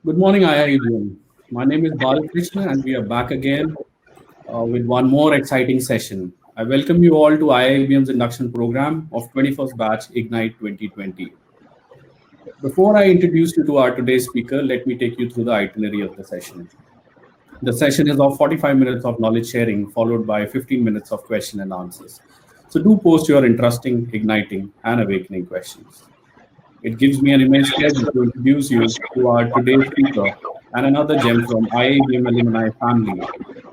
Good morning, IIBM. My name is Balakrishna, and we are back again with one more exciting session. I welcome you all to IIBM's induction program of 21st Batch Ignite 2020. Before I introduce you to our today's speaker, let me take you through the itinerary of the session. The session is of 45 minutes of knowledge sharing, followed by 15 minutes of question and answers. So do post your interesting, igniting, and awakening questions. It gives me an immense pleasure to introduce you to our today's speaker and another gem from IIBM alumni family,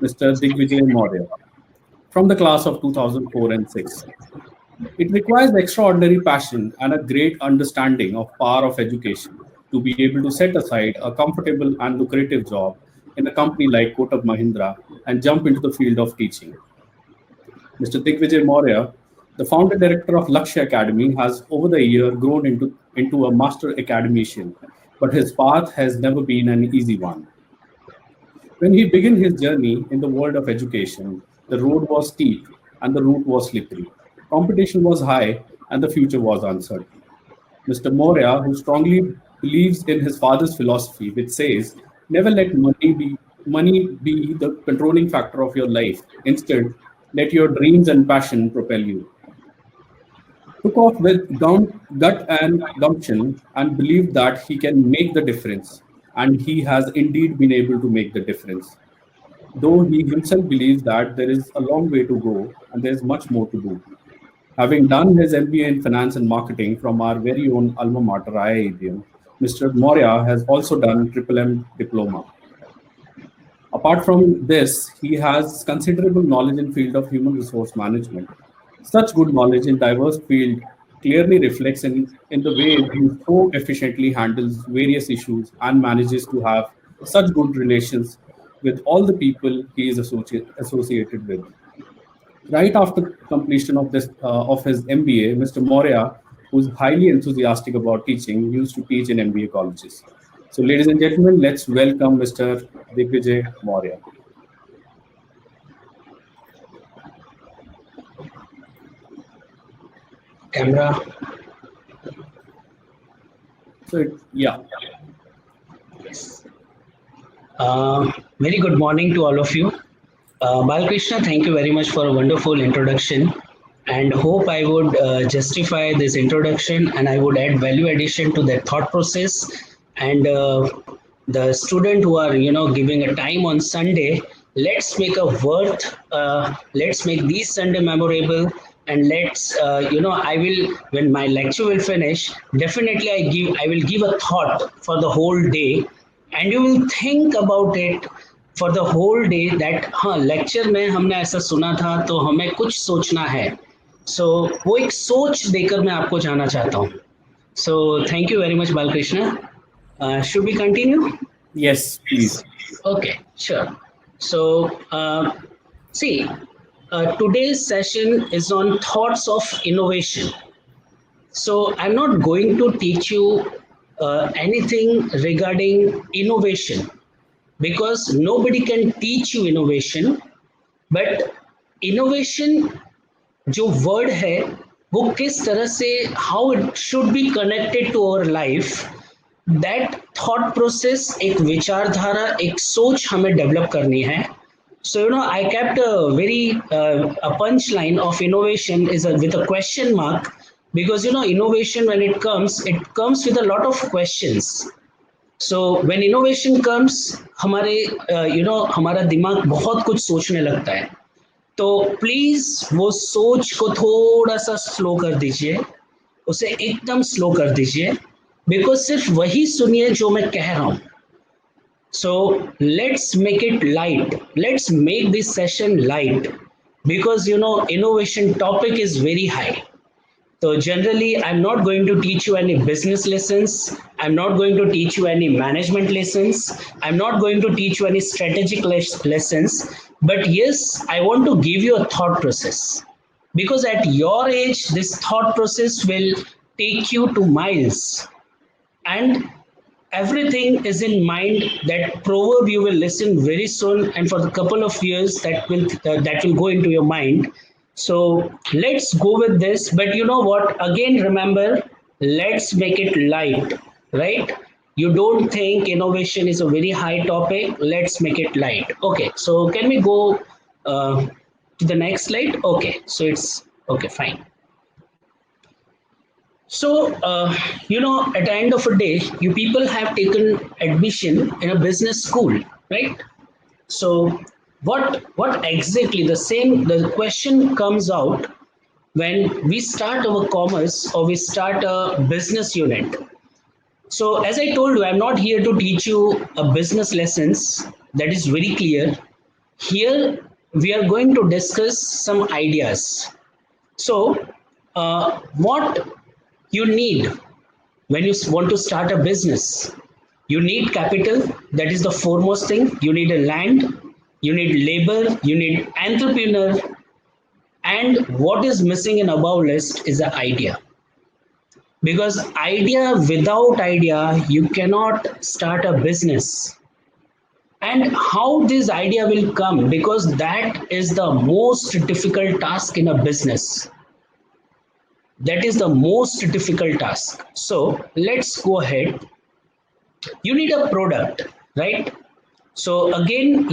Mr. Digvijay Maurya, from the class of 2004 and 6. It requires extraordinary passion and a great understanding of power of education to be able to set aside a comfortable and lucrative job in a company like Kotak Mahindra and jump into the field of teaching. Mr. Digvijay Maurya, the founder director of Lakshya Academy, has over the year grown into a master academician, but his path has never been an easy one. When he began his journey in the world of education, the road was steep and the route was slippery. Competition was high and the future was uncertain. Mr. Maurya, who strongly believes in his father's philosophy, which says, never let money be the controlling factor of your life. Instead, let your dreams and passion propel you. Took off with gut and gumption and believed that he can make the difference. And he has indeed been able to make the difference. Though he himself believes that there is a long way to go and there is much more to do. Having done his MBA in Finance and Marketing from our very own alma mater, IIBM, Mr. Maurya has also done Triple M Diploma. Apart from this, he has considerable knowledge in field of human resource management. Such good knowledge in diverse field clearly reflects in the way he so efficiently handles various issues and manages to have such good relations with all the people he is associated with. Right after completion of this of his MBA, Mr. Maurya, who's highly enthusiastic about teaching, used to teach in MBA colleges. So, ladies and gentlemen, let's welcome Mr. Digvijay Maurya. Camera. Yeah. Very good morning to all of you. Balkrishna, thank you very much for a wonderful introduction, and hope I would justify this introduction and I would add value addition to that thought process. And the student who are giving a time on Sunday, let's make a worth. Let's make these Sunday memorable. And let's I will, when my lecture will finish, definitely I will give a thought for the whole day, and you will think about it for the whole day that हाँ lecture में हमने ऐसा सुना था तो हमें कुछ सोचना है. So वो एक सोच देकर मैं आपको जाना चाहता हूँ. So thank you very much, Balkrishna. Should we continue? Yes, please. Okay, sure. So see, today's session is on thoughts of innovation. So I'm not going to teach you anything regarding innovation, because nobody can teach you innovation. But innovation जो word है वो किस तरह से, how it should be connected to our life, that thought process, एक विचारधारा, एक सोच हमें डेवलप करनी है. So I kept a very a punchline of innovation is with a question mark, because innovation, when it comes with a lot of questions. So when innovation comes, हमारे हमारा दिमाग बहुत कुछ सोचने लगता है. तो प्लीज वो सोच को थोड़ा सा स्लो कर दीजिए, उसे एकदम स्लो कर दीजिए, बिकॉज सिर्फ वही सुनिए जो मैं कह रहा हूँ. So let's make it light. Let's make this session light, because innovation topic is very high. So generally, I'm not going to teach you any business lessons. I'm not going to teach you any management lessons. I'm not going to teach you any strategic lessons. But yes, I want to give you a thought process, because at your age, this thought process will take you to miles. And everything is in mind. That proverb you will listen very soon, and for a couple of years that will go into your mind. So let's go with this. But you know what, again remember, let's make it light, right? You don't think innovation is a very high topic. Let's make it light. Okay, so can we go to the next slide? Okay, so it's okay, fine. So, at the end of a day, you people have taken admission in a business school, right? So, what exactly the question comes out when we start our commerce or we start a business unit. So, as I told you, I'm not here to teach you a business lessons. That is very clear. Here, we are going to discuss some ideas. So, what you need when you want to start a business? You need capital. That is the foremost thing. You need a land. You need labor. You need entrepreneur. And what is missing in above list is the idea, because without idea you cannot start a business. And how this idea will come, because that is the most difficult task in a business. That is the most difficult task. So let's go ahead. You need a product, right? So again,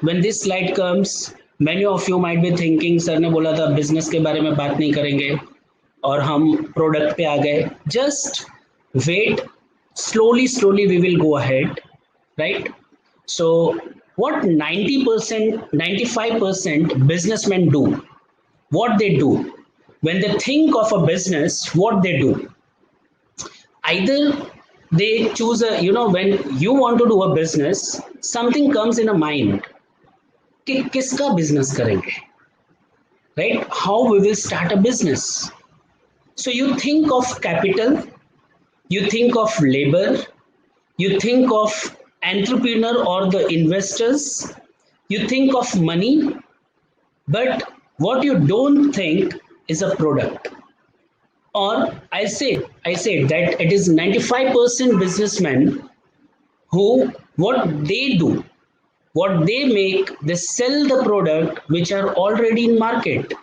when this slide comes, many of you might be thinking, sir ने बोला था business के बारे में बात नहीं करेंगे और हम product पे आ गए. Just wait. Slowly we will go ahead, right? So what 90%, 95% businessmen do, what they do when they think of a business, what they do, either they choose when you want to do a business, something comes in a mind कि किसका business करेंगे, right? How we will start a business. So you think of capital, you think of labor, you think of entrepreneur or the investors, you think of money, but what you don't think is a product. Or I say that it is 95% businessmen who, what they do, what they make, they sell the product which are already in market.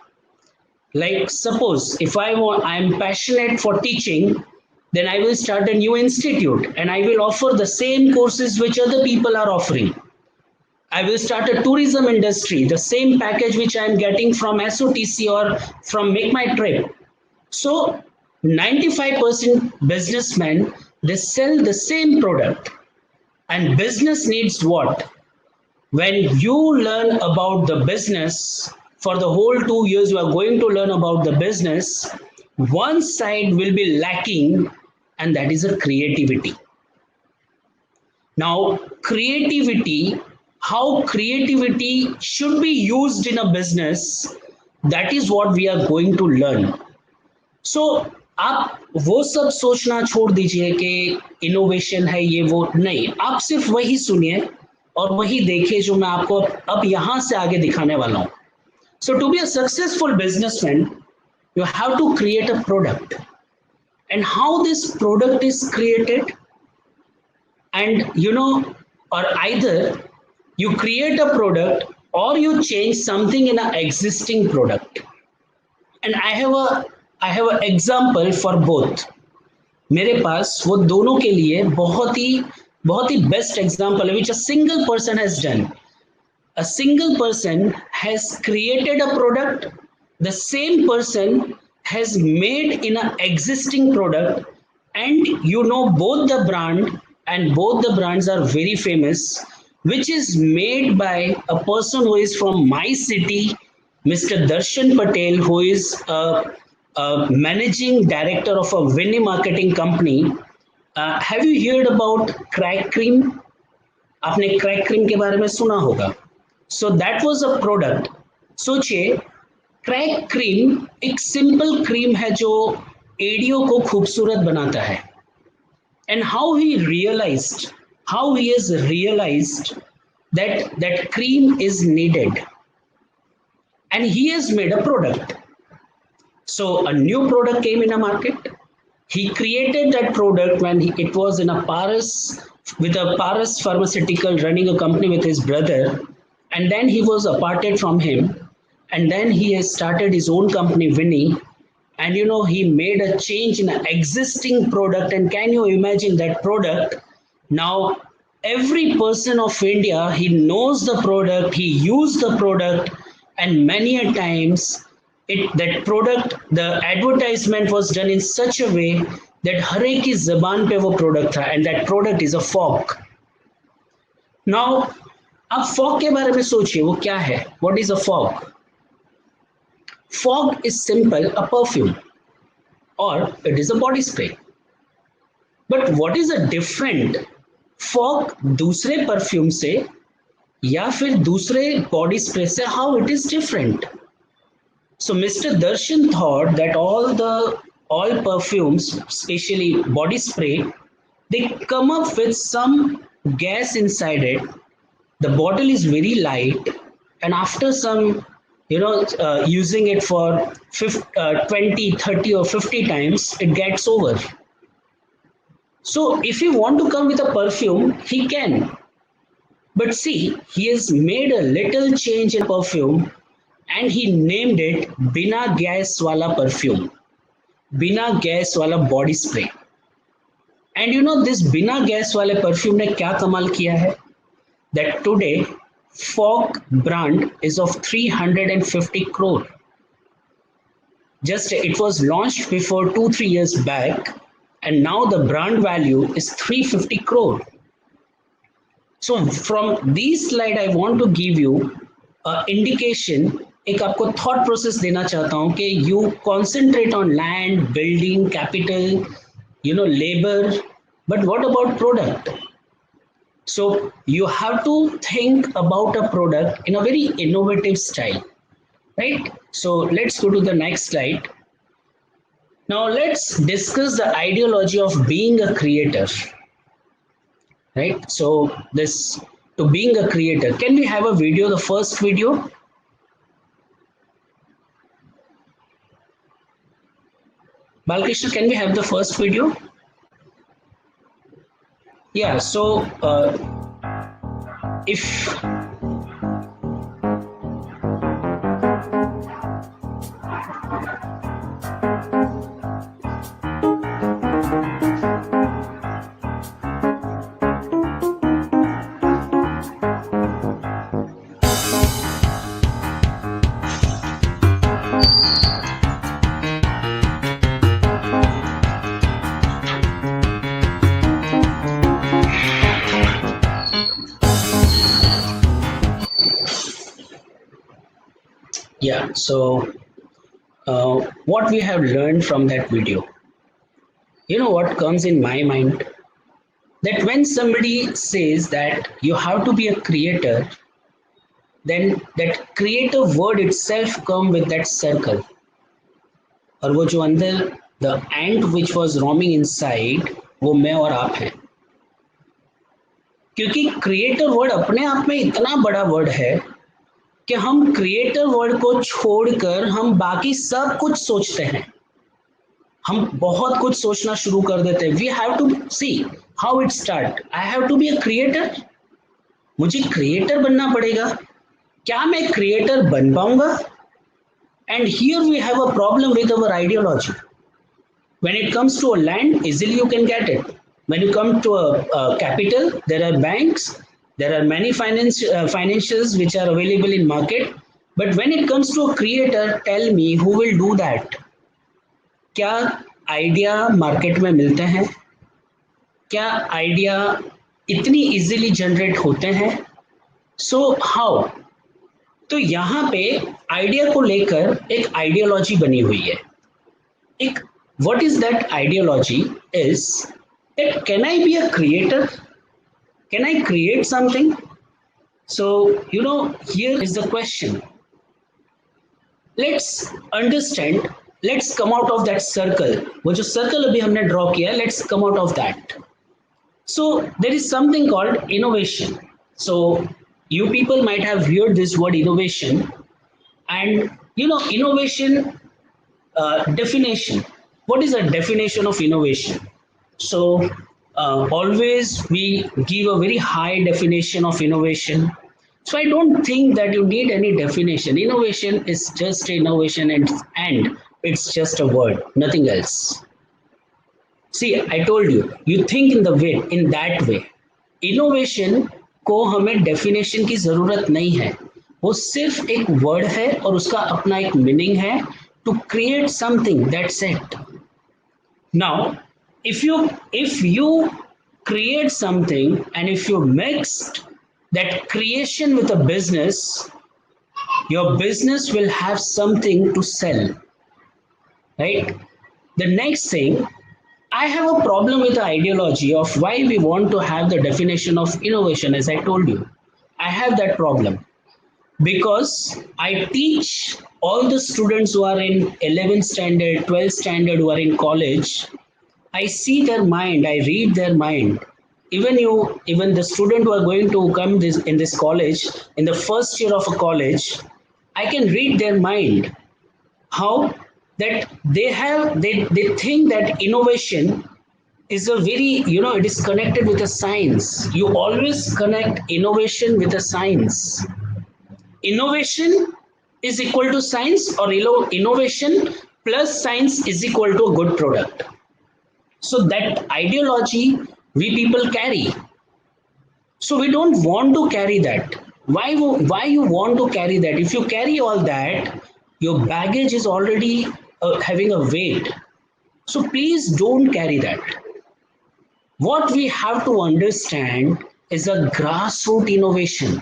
Like suppose if I'm passionate for teaching, then I will start a new institute and I will offer the same courses which other people are offering. I will start a tourism industry, the same package which I am getting from SOTC or from Make My Trip. So 95% businessmen, they sell the same product. And business needs what? When you learn about the business, for the whole 2 years you are going to learn about the business, one side will be lacking, and that is a creativity. Now, creativity, how creativity should be used in a business, that is what we are going to learn. So आप वो सब सोचना छोड़ दीजिए कि innovation है ये वो, नहीं, आप सिर्फ वही सुनिए और वही देखिए जो मैं आपको अब यहाँ से आगे दिखाने वाला हूँ. So to be a successful businessman, you have to create a product. And how this product is created, and or either you create a product or you change something in an existing product. And I have a example for both. मेरे पास वो दोनों के लिए बहुत ही best example है, which a single person has done. A single person has created a product. The same person has made in an existing product, and both the brand, and both the brands are very famous, which is made by a person who is from my city, Mr. Darshan Patel, who is a managing director of a Winnie marketing company. Have you heard about crack cream? आपने crack cream के बारे में सुना होगा. So that was a product. सोचिए, crack cream एक simple cream है जो एडियो को खूबसूरत बनाता है. And how he has realized that cream is needed, and he has made a product. So a new product came in a market. He created that product when it was in a Paris, with a Paris pharmaceutical, running a company with his brother, and then he was aparted from him, and then he has started his own company, Winnie, and he made a change in an existing product. And can you imagine that product Now, every person of India, he knows the product, he used the product, and many a times that product, the advertisement was done in such a way that हर एक की जबान पे वो product था, and that product is a fork. Now, आप fork के बारे में सोचिए, वो क्या है? What is a fork? Fork is simple, a perfume, or it is a body spray. But what is a different fog दूसरे परफ्यूम से या फिर दूसरे बॉडी स्प्रे से? How it is different? So mister Darshan thought that all perfumes, especially body spray, they come up with some gas inside it. The bottle is very light, and after some using it for 20, 30 or 50 times, it gets over. So if you want to come with a perfume, he can. But see, he has made a little change in perfume and he named it Bina Gas Wala perfume, Bina Gas Wala body spray. And you know this Bina Gas Wala perfume ने क्या कमाल किया है? That today Fog brand is of 350 crore. Just it was launched before 2-3 years back, and now the brand value is 350 crore. So from this slide I want to give you an indication, एक आपको thought process देना चाहता हूँ कि you concentrate on land, building, capital, labor, but what about product? So you have to think about a product in a very innovative style, right? So let's go to the next slide. Now let's discuss the ideology of being a creator, right? So this, to being a creator, can we have a video, the first video? Balkrishna, can we have the first video? Yeah, so if yeah, so what we have learned from that video, what comes in my mind? That when somebody says that you have to be a creator, then that creative word itself come with that circle. और वो जो अंदर the ant which was roaming inside, वो मैं और आप हैं. क्योंकि क्रिएटर वर्ड अपने आप में इतना बड़ा वर्ड है कि हम क्रिएटर वर्ड को छोड़कर हम बाकी सब कुछ सोचते हैं. हम बहुत कुछ सोचना शुरू कर देते हैं. We have to see how it start. I have to be a creator. मुझे क्रिएटर बनना पड़ेगा. क्या मैं क्रिएटर बन पाऊंगा? And here we have a problem with our ideology. When it comes to a land, easily you can get it. When you come to a capital, there are banks, there are many financials which are available in market. But when it comes to a creator, tell me who will do that? क्या idea market में मिलते हैं? क्या idea इतनी easily generate होते हैं? So how? तो यहाँ पे आइडिया को लेकर एक आइडियोलॉजी बनी हुई है. एक what is that ideology is that can I be a creator? Can I create something? So here is the question. Let's understand. Let's come out of that circle. वो जो सर्कल अभी हमने ड्रॉ किया, let's come out of that. So there is something called innovation. So you people might have heard this word innovation, and innovation definition. What is a definition of innovation? So always we give a very high definition of innovation. So I don't think that you need any definition. Innovation is just innovation, and it's just a word, nothing else. See, I told you, you think in that way. Innovation को हमें definition की जरूरत नहीं है, वो सिर्फ एक word है और उसका अपना एक मीनिंग है, to create something, that's it. Now, if you create something and if you mixed that creation with a business, your business will have something to sell, right? The next thing, I have a problem with the ideology of why we want to have the definition of innovation, as I told you. I have that problem because I teach all the students who are in 11th standard, 12th standard, who are in college. I see their mind, I read their mind. Even the student who are going to come in this college, in the first year of a college, I can read their mind. How that they think that innovation is a very, it is connected with a science. You always connect innovation with a science. Innovation is equal to science, or innovation plus science is equal to a good product. So that ideology we people carry. So we don't want to carry that. Why you want to carry that? If you carry all that, your baggage is already having a weight. So please don't carry that. What we have to understand is a grassroots innovation.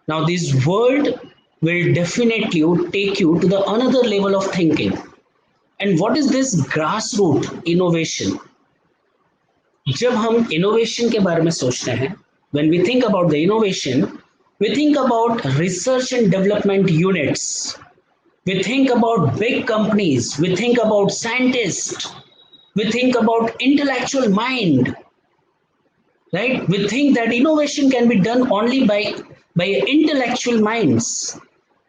Now this word will definitely take you to the another level of thinking. And what is this grassroots innovation? जब हम innovation के बारे में सोचते हैं, when we think about the innovation, we think about research and development units. We think about big companies. We think about scientists. We think about intellectual mind, right? We think that innovation can be done only by intellectual minds.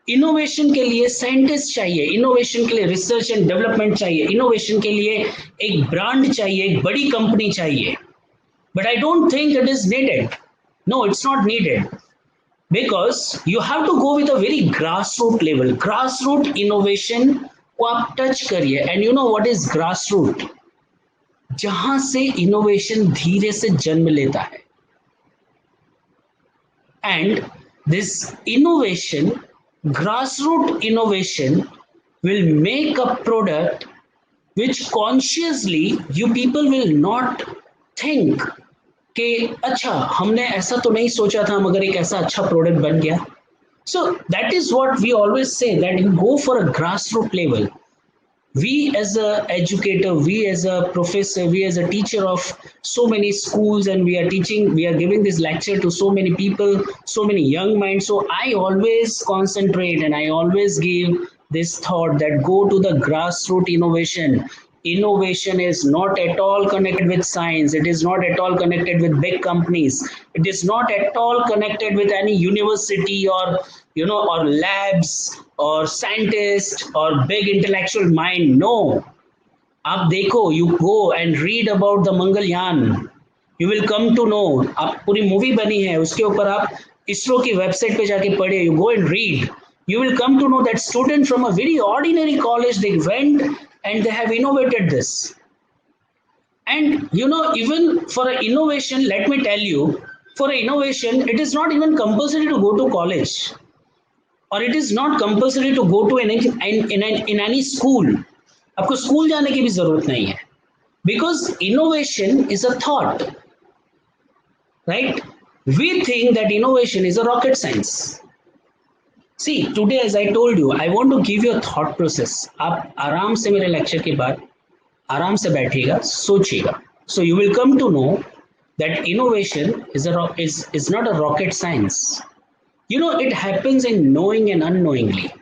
Innovation के लिए scientist चाहिए, innovation के लिए research and development चाहिए, innovation के लिए एक brand चाहिए, एक बड़ी कंपनी चाहिए. But I don't think it is needed. No, it's not needed, because you have to go with a very grass root level. Grass root innovation को आप टच करिए, and you know what is grass root? जहां से innovation धीरे से जन्म लेता है. And this innovation, grassroots innovation, will make a product which consciously you people will not think कि अच्छा हमने ऐसा तो नहीं सोचा था मगर एक ऐसा अच्छा प्रोडक्ट बन गया. So that is what we always say, that you go for a grassroots level. We as a educator, we as a professor, we as a teacher of so many schools, and we are giving this lecture to so many people, so many young minds. So I always concentrate and I always give this thought that go to the grassroots innovation. Innovation is not at all connected with science. It is not at all connected with big companies. It is not at all connected with any university or or labs or scientists or big intellectual mind. No. आप देखो, you go and read about the Mangalyaan. You will come to know. आप पूरी movie बनी है उसके ऊपर, आप इसरो की वेबसाइट पे जाके पढ़े. You go and read. You will come to know that student from a very ordinary college, they went and they have innovated this. And even for an innovation, let me tell you, for an innovation, it is not even compulsory to go to college, or it is not compulsory to go to in any school. आपको school जाने की भी जरूरत नहीं है, because innovation is a thought, right? We think that innovation is a rocket science. See, today as I told you, I want to give you a thought process. आप आराम से मेरे लेक्चर के बाद आराम से बैठिएगा, सोचिएगा. So you will come to know that innovation is not a rocket science. It happens in knowing and unknowingly.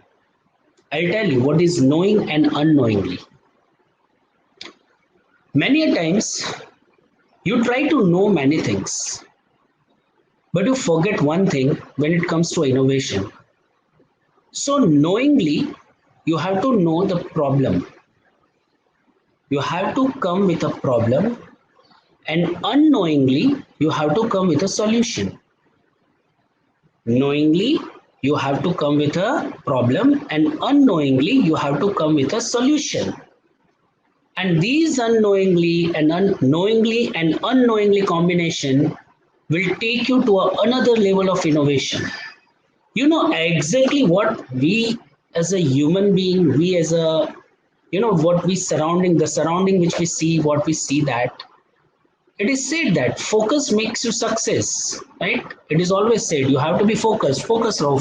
I'll tell you what is knowing and unknowingly. Many a times you try to know many things, but you forget one thing when it comes to innovation. So knowingly, you have to know the problem. You have to come with a problem, and unknowingly, you have to come with a solution. Knowingly, you have to come with a problem, and unknowingly, you have to come with a solution. And these unknowingly and unknowingly combination will take you to another level of innovation. You know exactly what we as a human being, we as a, you know, what we surrounding, the surrounding which we see, what we see, that it is said that focus makes you success, right? It is always said you have to be focused, focus raw.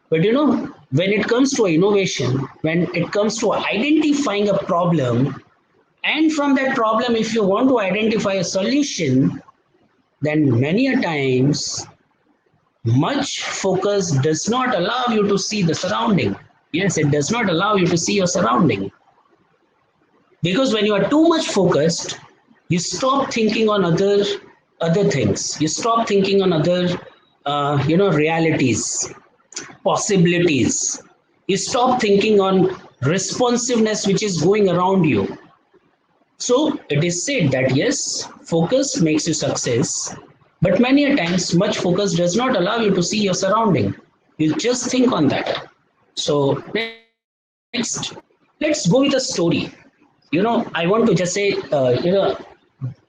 But you know, when it comes to innovation, when it comes to identifying a problem, and from that problem, if you want to identify a solution, then many a times much focus does not allow you to see the surrounding. Yes, it does not allow you to see your surrounding. Because when you are too much focused, you stop thinking on other things. You stop thinking on other realities, possibilities. You stop thinking on responsiveness which is going around you. So it is said that yes, focus makes you success, but many a times much focus does not allow you to see your surrounding. You just think on that. So next, let's go with a story. You know, I want to just say,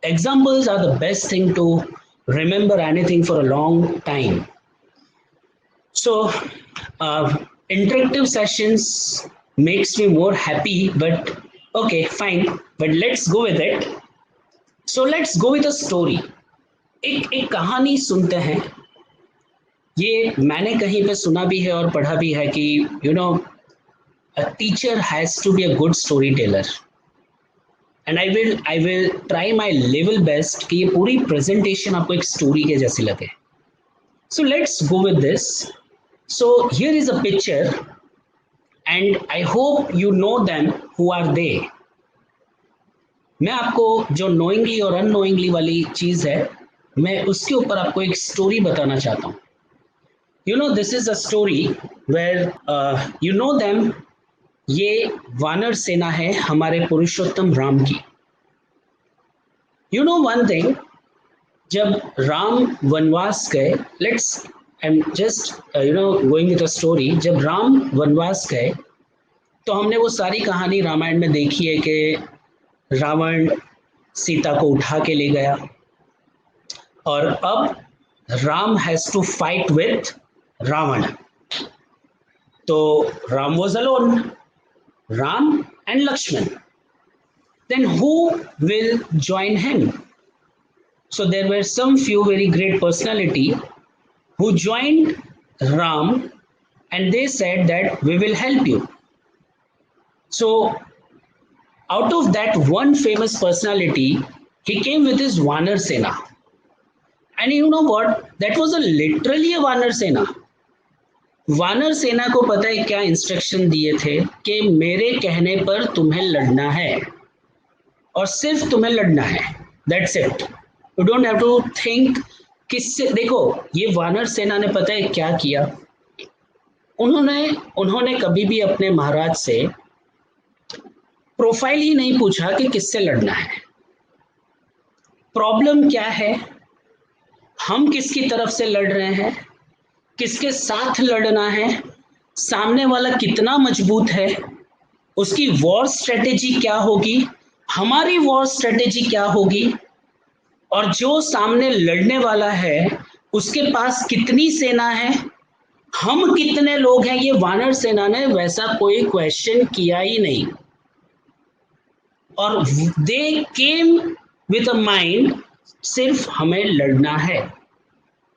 examples are the best thing to remember anything for a long time. So, interactive sessions makes me more happy, but okay, fine. But let's go with it. So let's go with a story. एक कहानी सुनते हैं. ये मैंने कहीं पे सुना भी है और पढ़ा भी है कि a teacher has to be a good storyteller. And I will try my level best कि ये पूरी presentation आपको एक story के जैसी लगे. So let's go with this. So here is a picture, and I hope you know them who are they. मैं आपको जो knowingly और unknowingly वाली चीज है, मैं उसके ऊपर आपको एक story बताना चाहता हूँ. You know, this is a story where you know them. ये वानर सेना है हमारे पुरुषोत्तम राम की. You know one thing, जब राम वनवास गए, let's I am just going with a story. जब राम वनवास गए तो हमने वो सारी कहानी रामायण में देखी है कि रावण सीता को उठा के ले गया, और अब Ram has to fight with Ravan. तो Ram was alone, Ram and Lakshman. Then who will join him? So there were some few very great personality who joined Ram, and they said that we will help you. So out of that one famous personality, he came with his Vanar Sena. And you know what? That was literally a Vanar Sena. वानर सेना को पता है क्या instruction दिए थे कि मेरे कहने पर तुम्हें लड़ना है, और सिर्फ तुम्हें लड़ना है. That's it. You don't have to think किससे. देखो, ये वानर सेना ने पता है क्या किया. उन्होंने कभी भी अपने महाराज से प्रोफाइल ही नहीं पूछा कि किससे लड़ना है, प्रॉब्लम क्या है, हम किसकी तरफ से लड़ रहे हैं, किसके साथ लड़ना है, सामने वाला कितना मजबूत है, उसकी वॉर स्ट्रेटेजी क्या होगी, हमारी वॉर स्ट्रेटेजी क्या होगी, और जो सामने लड़ने वाला है उसके पास कितनी सेना है, हम कितने लोग हैं. ये वानर सेना ने वैसा कोई क्वेश्चन किया ही नहीं, और दे केम विद अ माइंड सिर्फ हमें लड़ना है.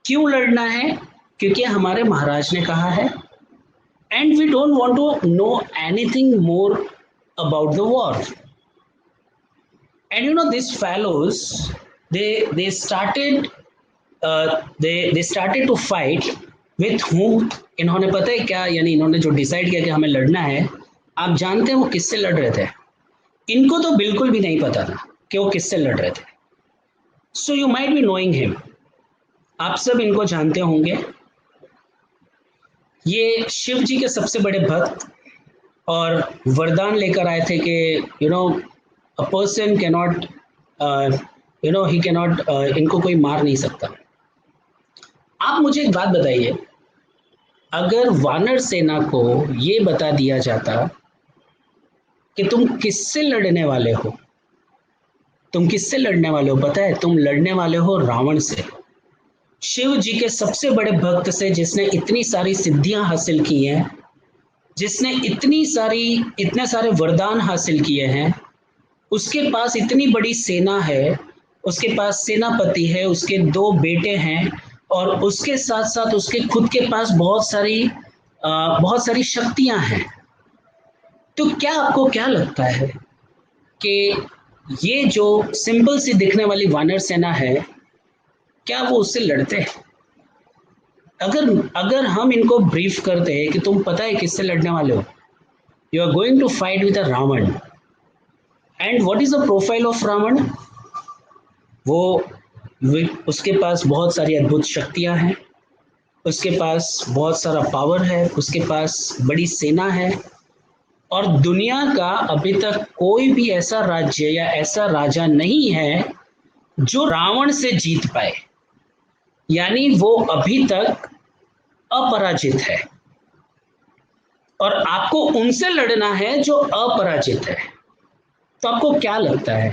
क्यों लड़ना है? क्योंकि हमारे महाराज ने कहा है, and we don't want to know anything more about the war. And you know this fellows, they started to fight with whom. इन्होंने पता है क्या, यानी इन्होंने जो डिसाइड किया कि हमें लड़ना है, आप जानते हैं वो किससे लड़ रहे थे? इनको तो बिल्कुल भी नहीं पता था कि वो किससे लड़ रहे थे. So you might be knowing him. आप सब इनको जानते होंगे. ये शिव जी के सबसे बड़े भक्त और वरदान लेकर आए थे कि a person can not he can not, इनको कोई मार नहीं सकता. आप मुझे एक बात बताइए, अगर वानर सेना को ये बता दिया जाता कि तुम किससे लड़ने वाले हो, तुम किससे लड़ने वाले हो पता है? तुम लड़ने वाले हो रावण से, शिव जी के सबसे बड़े भक्त से, जिसने इतनी सारी सिद्धियां हासिल की हैं, जिसने इतने सारे वरदान हासिल किए हैं। उसके पास इतनी बड़ी सेना है, उसके पास सेनापति है, उसके 2 बेटे हैं, और उसके साथ साथ उसके खुद के पास बहुत सारी शक्तियां हैं। तो क्या आपको क्या लगता है कि ये जो सिंपल सी दिखने वाली वानर सेना है, क्या वो उससे लड़ते हैं? अगर अगर हम इनको ब्रीफ करते हैं कि तुम पता है किससे लड़ने वाले हो, you are going to fight with a Ravan, and what is the profile of Ravan? वो उसके पास बहुत सारी अद्भुत शक्तियां हैं, उसके पास बहुत सारा पावर है, उसके पास बड़ी सेना है, और दुनिया का अभी तक कोई भी ऐसा राज्य या ऐसा राजा नहीं है जो रावण से जीत पाए। यानी वो अभी तक अपराजित है, और आपको उनसे लड़ना है जो अपराजित है। तो आपको क्या लगता है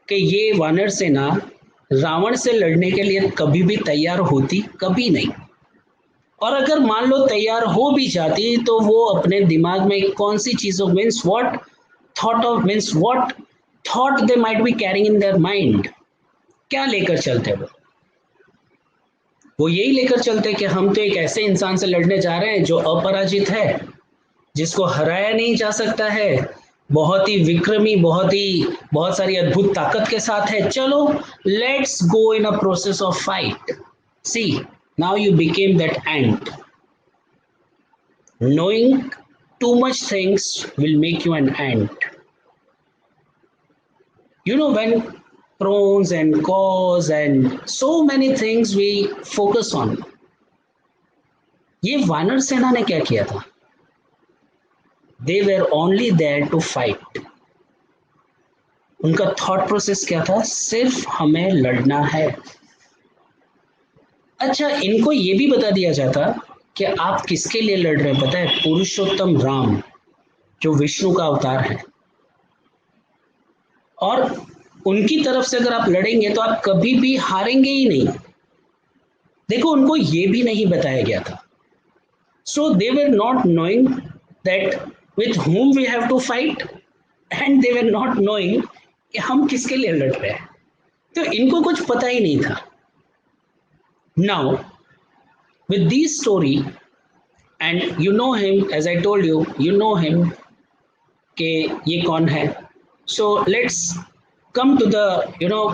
कि ये वानर सेना रावण से लड़ने के लिए कभी भी तैयार होती? कभी नहीं। और अगर मान लो तैयार हो भी जाती, तो वो अपने दिमाग में कौन सी चीजों what thought they might be carrying in their mind, क्या लेकर चलते वो यही लेकर चलते कि हम तो एक ऐसे इंसान से लड़ने जा रहे हैं जो अपराजित है, जिसको हराया नहीं जा सकता है, बहुत ही विक्रमी, बहुत सारी अद्भुत ताकत के साथ है। चलो, let's go in a process of fight. See, now you became that ant. Knowing too much things will make you an ant. You know, when pros and cons and so many things we focus on. ये वानर सेना ने क्या किया था? They were only there to fight. उनका thought process क्या था? सिर्फ हमें लड़ना है। अच्छा, इनको ये भी बता दिया जाता कि आप किसके लिए लड़ रहे हैं पता है? पुरुषोत्तम राम, जो विष्णु का अवतार है, और उनकी तरफ से अगर आप लड़ेंगे तो आप कभी भी हारेंगे ही नहीं। देखो, उनको ये भी नहीं बताया गया था। So they were not knowing that with whom we have to fight, and they were not knowing कि हम किसके लिए लड़ रहे हैं। तो इनको कुछ पता ही नहीं था। Now with this story, and you know him, as I told you, you know him कि ये कौन है। So let's come to the you know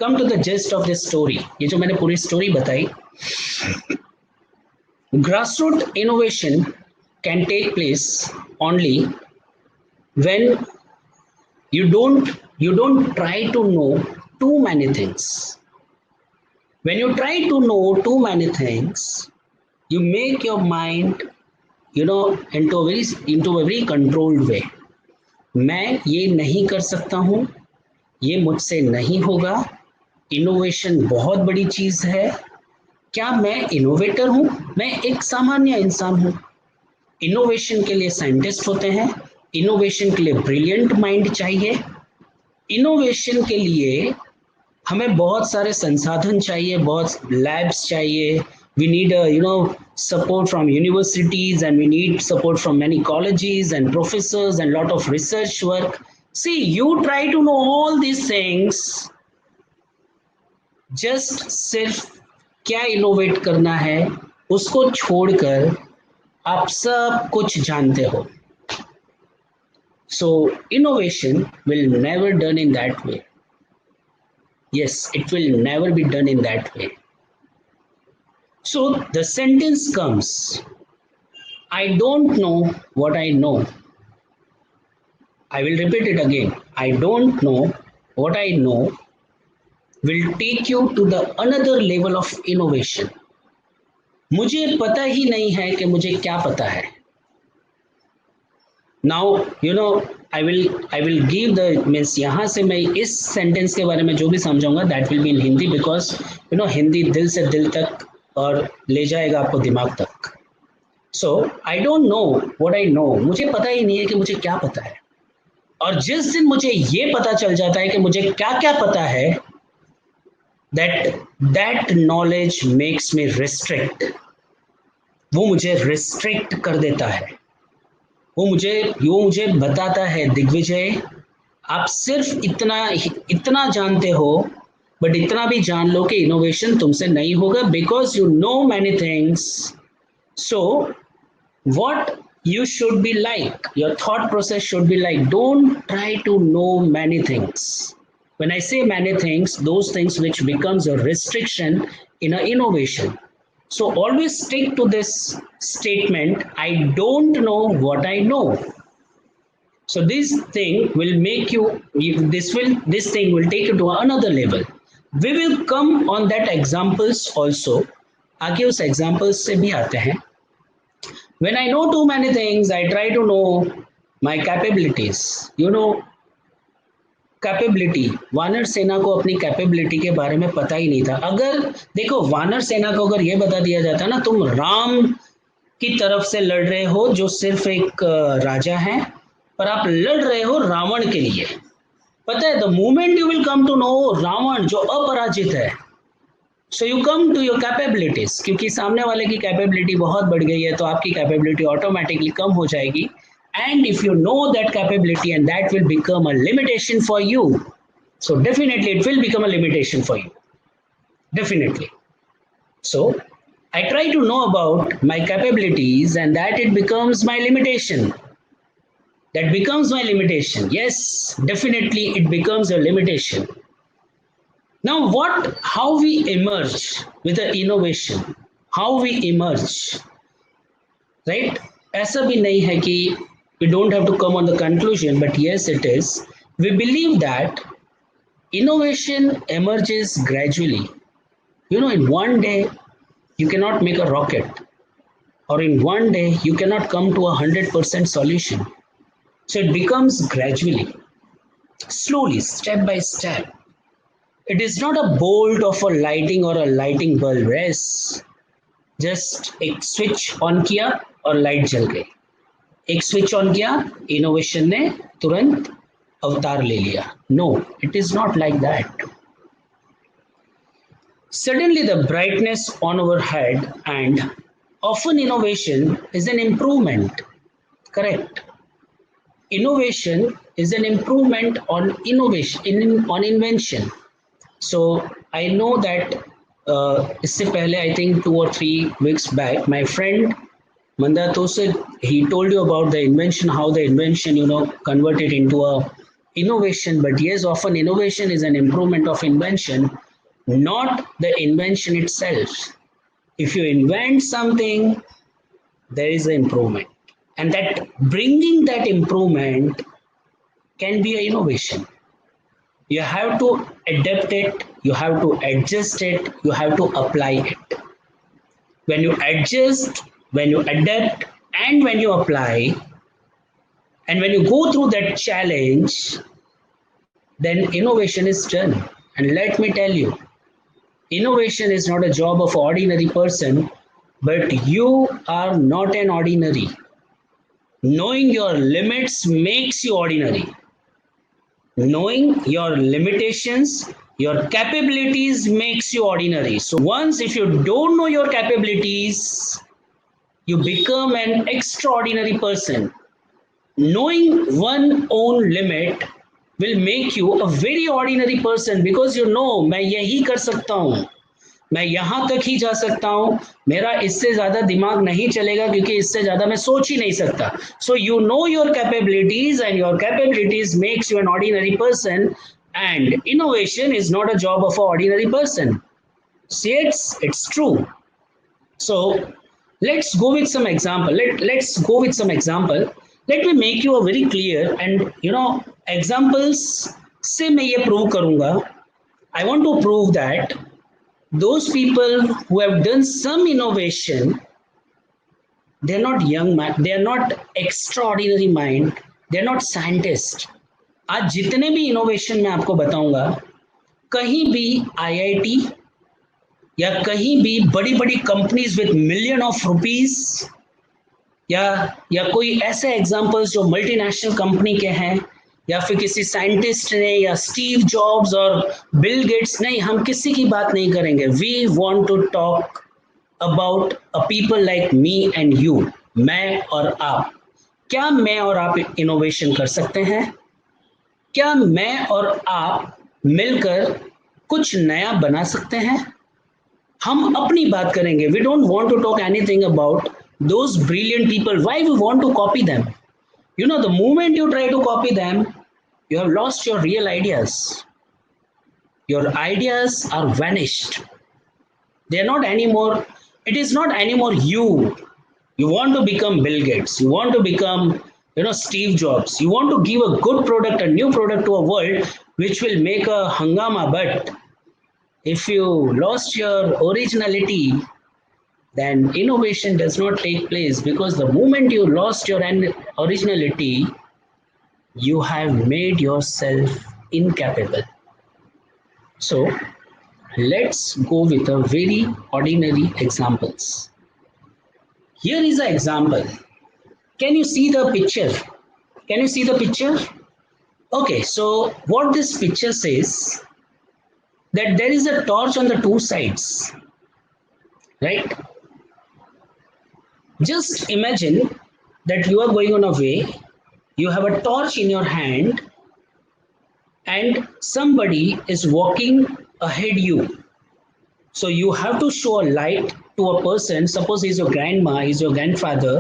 come to the gist of this story। ये जो मैंने पूरी स्टोरी बताई, grassroots innovation can take place only when you don't try to know too many things. When you try to know too many things, you make your mind into a very controlled way। मैं ये नहीं कर सकता हूँ, ये मुझसे नहीं होगा, इनोवेशन बहुत बड़ी चीज है। क्या मैं इनोवेटर हूं? मैं एक सामान्य इंसान हूं। इनोवेशन के लिए साइंटिस्ट होते हैं, इनोवेशन के लिए ब्रिलियंट माइंड चाहिए, इनोवेशन के लिए हमें बहुत सारे संसाधन चाहिए, बहुत लैब्स चाहिए। We need support from universities, and we need support from many colleges and professors and lot of research work। See, you try to know all these things, just सिर्फ क्या इनोवेट करना है उसको छोड़कर आप सब कुछ जानते हो। So innovation will never done in that way। Yes, it will never be done in that way। So the sentence comes, I don't know what I know। I will repeat it again। I don't know what I know will take you to the another level of innovation। मुझे पता ही नहीं है कि मुझे क्या पता है। Now I will give the means, यहाँ से मैं इस सेंटेंस के बारे में जो भी समझाऊंगा that will be in Hindi, because Hindi दिल से दिल तक और ले जाएगा आपको दिमाग तक। So I don't know what I know। मुझे पता ही नहीं है कि मुझे क्या पता है। और जिस दिन मुझे ये पता चल जाता है कि मुझे क्या क्या पता है, that knowledge makes me restrict, वो मुझे रिस्ट्रिक्ट कर देता है। वो मुझे बताता है, दिग्विजय आप सिर्फ इतना जानते हो, बट इतना भी जान लो कि इनोवेशन तुमसे नहीं होगा, because you know many things. So what you should be like, your thought process should be like, don't try to know many things. When I say many things, those things which becomes a restriction in an innovation. So always stick to this statement, I don't know what I know. So this thing will make you, this thing will take you to another level. We will come on that examples also. आगे उस examples से भी आते हैं. When I know too many things, I try to know my capabilities. You know, capability, वानर सेना को अपनी कैपेबिलिटी के बारे में पता ही नहीं था। अगर देखो, वानर सेना को अगर ये बता दिया जाता ना, तुम राम की तरफ से लड़ रहे हो जो सिर्फ एक राजा है, पर आप लड़ रहे हो रावण के लिए, पता है, the moment you will come to know Ravan जो अपराजित है, so you come to your capabilities, क्योंकि सामने वाले की कैपेबिलिटी बहुत बढ़ गई है तो आपकी कैपेबिलिटी ऑटोमेटिकली कम हो जाएगी। And if you know that capability and that will become a limitation for you, so definitely it will become a limitation for you, definitely. So I try to know about my capabilities and that it becomes my limitation, that becomes my limitation. Yes, definitely it becomes a limitation. Now how we emerge with the innovation, how we emerge, right? ऐसा भी नहीं है कि we don't have to come on the conclusion, but yes it is. We believe that innovation emerges gradually. You know, in one day you cannot make a rocket, or in one day you cannot come to 100% solution. So it becomes gradually, slowly, step by step. It is not a bolt of a lighting or a lighting bulb. Yes, just एक switch on किया और light जल गई, एक switch on किया, innovation ने तुरंत अवतार ले लिया. No, it is not like that. Suddenly the brightness on our head, and often innovation is an improvement. Correct. Innovation is an improvement on innovation, on invention. So I know that इससे पहले I think 2 or 3 weeks back, my friend Manda Tosed, he told you about the invention, how the invention, converted into a innovation. But yes, often innovation is an improvement of invention, not the invention itself. If you invent something, there is an improvement, and that bringing that improvement can be an innovation. You have to adapt it, you have to adjust it, you have to apply it. When you adjust, when you adapt, and when you apply, and when you go through that challenge, then innovation is done. And let me tell you, innovation is not a job of an ordinary person, but you are not an ordinary. Knowing your limits makes you ordinary. Knowing your limitations, your capabilities makes you ordinary. So once, if you don't know your capabilities, you become an extraordinary person. Knowing one own limit will make you a very ordinary person, because you know, मैं यही कर सकता हूँ, मैं यहाँ तक ही जा सकता हूँ, मेरा इससे ज़्यादा दिमाग नहीं चलेगा क्योंकि इससे ज़्यादा मैं सोच ही नहीं सकता. So you know your capabilities, and your capabilities makes you an ordinary person, and innovation is not a job of an ordinary person. See, it's true. So let's go with some example. Let's go with some example. Let me make you a very clear, and examples से मैं ये prove करूँगा. I want to prove that those people who have done some innovation, they're not young mind, they're not extraordinary mind, they're not scientists. आज जितने भी innovation मैं आपको बताऊंगा, कहीं भी IIT या कहीं भी बड़ी बड़ी companies with million of rupees, या कोई ऐसे एग्जांपल्स जो मल्टीनेशनल कंपनी के हैं, या फिर किसी साइंटिस्ट ने या स्टीव जॉब्स और बिल गेट्स, नहीं, हम किसी की बात नहीं करेंगे. We want to talk about a people like me and you, मैं और आप. क्या मैं और आप इनोवेशन कर सकते हैं? क्या मैं और आप मिलकर कुछ नया बना सकते हैं? हम अपनी बात करेंगे. We don't want to talk anything about those brilliant people. Why we want to copy them? You know, the moment you try to copy them, you have lost your real ideas. Your ideas are vanished. They are not anymore. It is not anymore you. You want to become Bill Gates. You want to become, Steve Jobs. You want to give a good product, a new product to a world which will make a hangama. But if you lost your originality, then innovation does not take place, because the moment you lost your originality, you have made yourself incapable. So let's go with a very ordinary examples. Here is an example. Can you see the picture? Can you see the picture? Okay, so what this picture says, that there is a torch on the two sides, right? Just imagine that you are going on a way, you have a torch in your hand, and somebody is walking ahead you. So you have to show a light to a person. Suppose he's your grandma, he's your grandfather,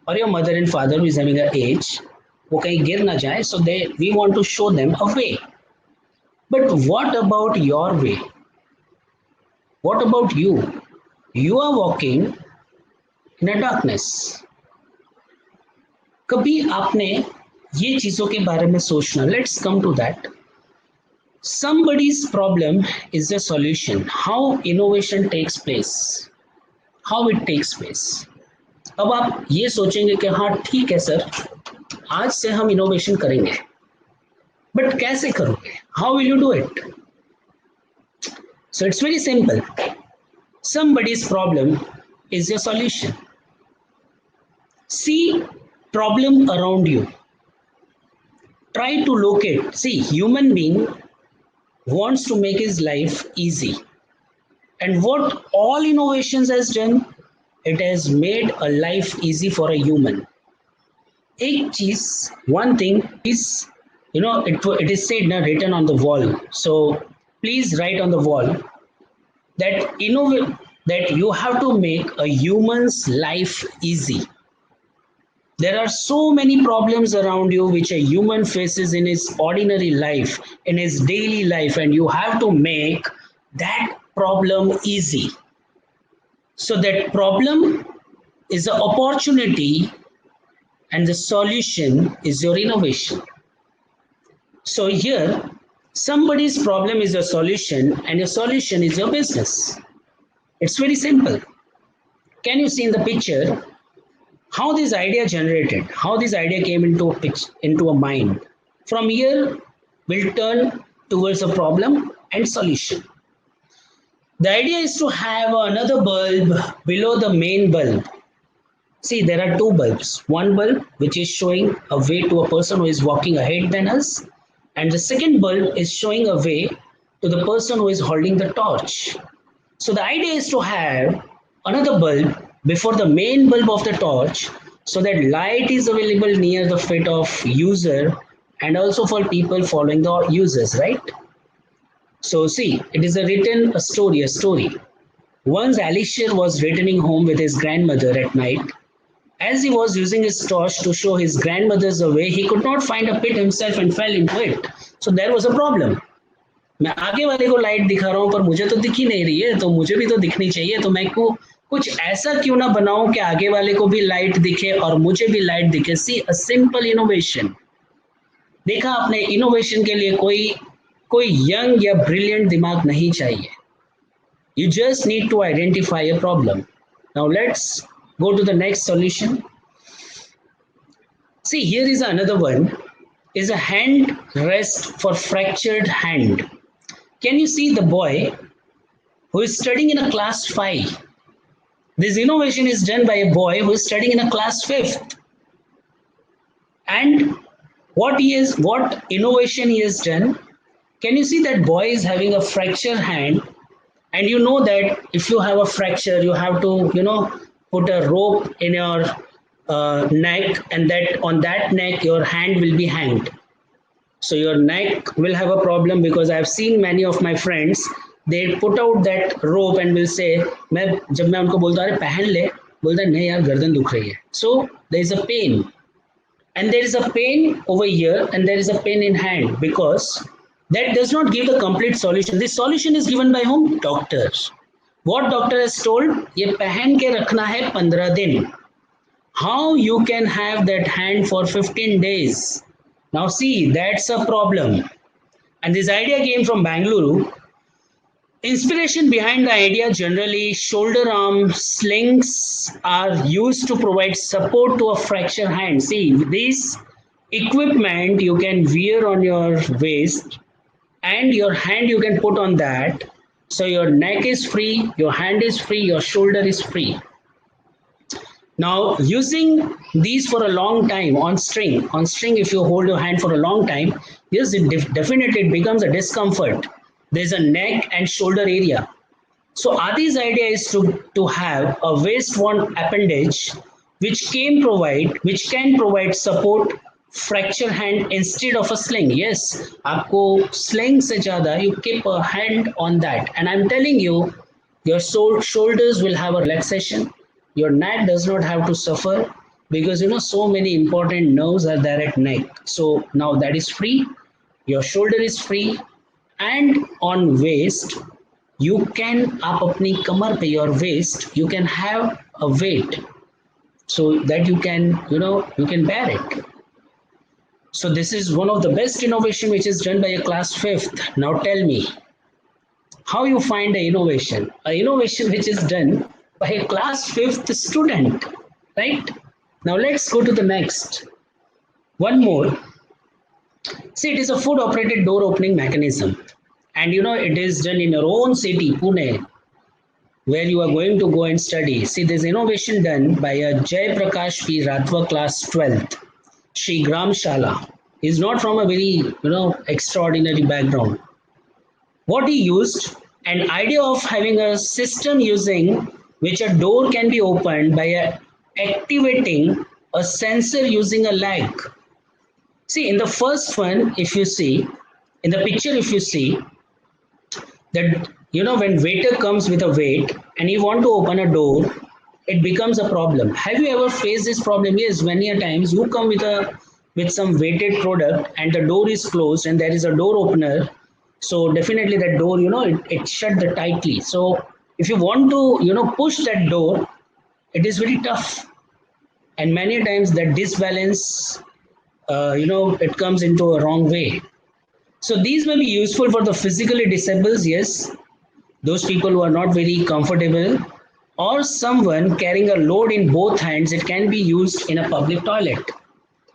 or your mother and father who is having an age. वो कहीं गिर ना जाए, so we want to show them a way. But what about your way? What about you? You are walking in a darkness. कभी आपने ये चीजों के बारे में सोचना? Let's come to that. Somebody's problem is the solution. How innovation takes place. How it takes place. अब आप ये सोचेंगे कि हाँ ठीक है सर, आज से हम इनोवेशन करेंगे, बट कैसे करोगे? How will you do it? So it's very simple. Somebody's problem is your solution. See problem around you. Try to locate. See, human being wants to make his life easy. And what all innovations has done, it has made a life easy for a human. एक चीज, one thing is, it is said now, written on the wall. So please write on the wall that you have to make a human's life easy. There are so many problems around you which a human faces in his ordinary life, in his daily life, and you have to make that problem easy. So that problem is an opportunity, and the solution is your innovation. So here, somebody's problem is your solution, and your solution is your business. It's very simple. Can you see in the picture how this idea generated, how this idea came into a mind? From here, we'll turn towards a problem and solution. The idea is to have another bulb below the main bulb. See, there are two bulbs. One bulb which is showing a way to a person who is walking ahead than us, and the second bulb is showing a way to the person who is holding the torch. So the idea is to have another bulb before the main bulb of the torch, so that light is available near the feet of user and also for people following the users, right? So see, it is a story. Once Alisher was returning home with his grandmother at night. As he was using his torch to show his grandmother's the way, he could not find a pit himself and fell into it. So there was a problem. मैं आगे वाले को light दिखा रहा हूँ पर मुझे तो दिख ही नहीं रही है, तो मुझे भी तो दिखनी चाहिए, तो मैं को कुछ ऐसा क्यों ना बनाऊं कि आगे वाले को भी लाइट दिखे और मुझे भी लाइट दिखे. सी, अ सिंपल इनोवेशन. देखा आपने, इनोवेशन के लिए कोई यंग या ब्रिलियंट दिमाग नहीं चाहिए. You just need to identify a problem. Now let's go to the next solution. See, here is another one. Is a hand rest for fractured hand. Can you see the boy who is studying in a class 5? This innovation is done by a boy who is studying in a class 5th. And what innovation he has done? Can you see that boy is having a fractured hand, and you know that if you have a fracture, you have to put a rope in your neck, and that on that neck your hand will be hanged. So your neck will have a problem, because I've seen many of my friends, they put out that rope and will say, मैं जब मैं उनको बोलता अरे पहन ले, बोलता है नहीं यार गर्दन दुख रही है. So there is a pain, and there is a pain over here, and there is a pain in hand, because that does not give the complete solution. This solution is given by whom? Doctors. What doctor has told? ये पहन के रखना है 15 दिन. How you can have that hand for 15 days? Now see, that's a problem. And this idea came from Bangalore. Inspiration behind the idea, generally shoulder arm slings are used to provide support to a fractured hand. See, this equipment you can wear on your waist, and your hand you can put on that. So your neck is free, your hand is free, your shoulder is free. Now, using these for a long time on string, if you hold your hand for a long time, yes, definitely it becomes a discomfort. There's a neck and shoulder area. So Adi's idea is to have a waist-worn appendage which can provide support fracture hand instead of a sling. Yes, आपको sling से ज़्यादा you keep a hand on that, and I'm telling you, your shoulders will have a relaxation. Your neck does not have to suffer, because so many important nerves are there at neck. So now that is free, your shoulder is free, and on waist you can आप अपनी कमर पे, your waist, you can have a weight, so that you can you can bear it. So this is one of the best innovation which is done by a class 5th. Now tell me, how you find an innovation which is done by a class 5th student, right? Now let's go to the next. One more. See, it is a food operated door opening mechanism. And it is done in your own city, Pune, where you are going to go and study. See, this innovation done by a Jay Prakash P. Rathwa class 12th, Shri Gram Shala. He's not from a very, extraordinary background. What he used, an idea of having a system using which a door can be opened by activating a sensor using a leg. See, in the first one, if you see, in the picture, if you see, that, when waiter comes with a weight and you want to open a door, it becomes a problem. Have you ever faced this problem? Yes, many a times you come with some weighted product and the door is closed and there is a door opener. So definitely that door, it shut the tightly. So if you want to, push that door, it is very tough. And many times that disbalance, it comes into a wrong way. So these may be useful for the physically disabled, yes, those people who are not very comfortable, or someone carrying a load in both hands. It can be used in a public toilet.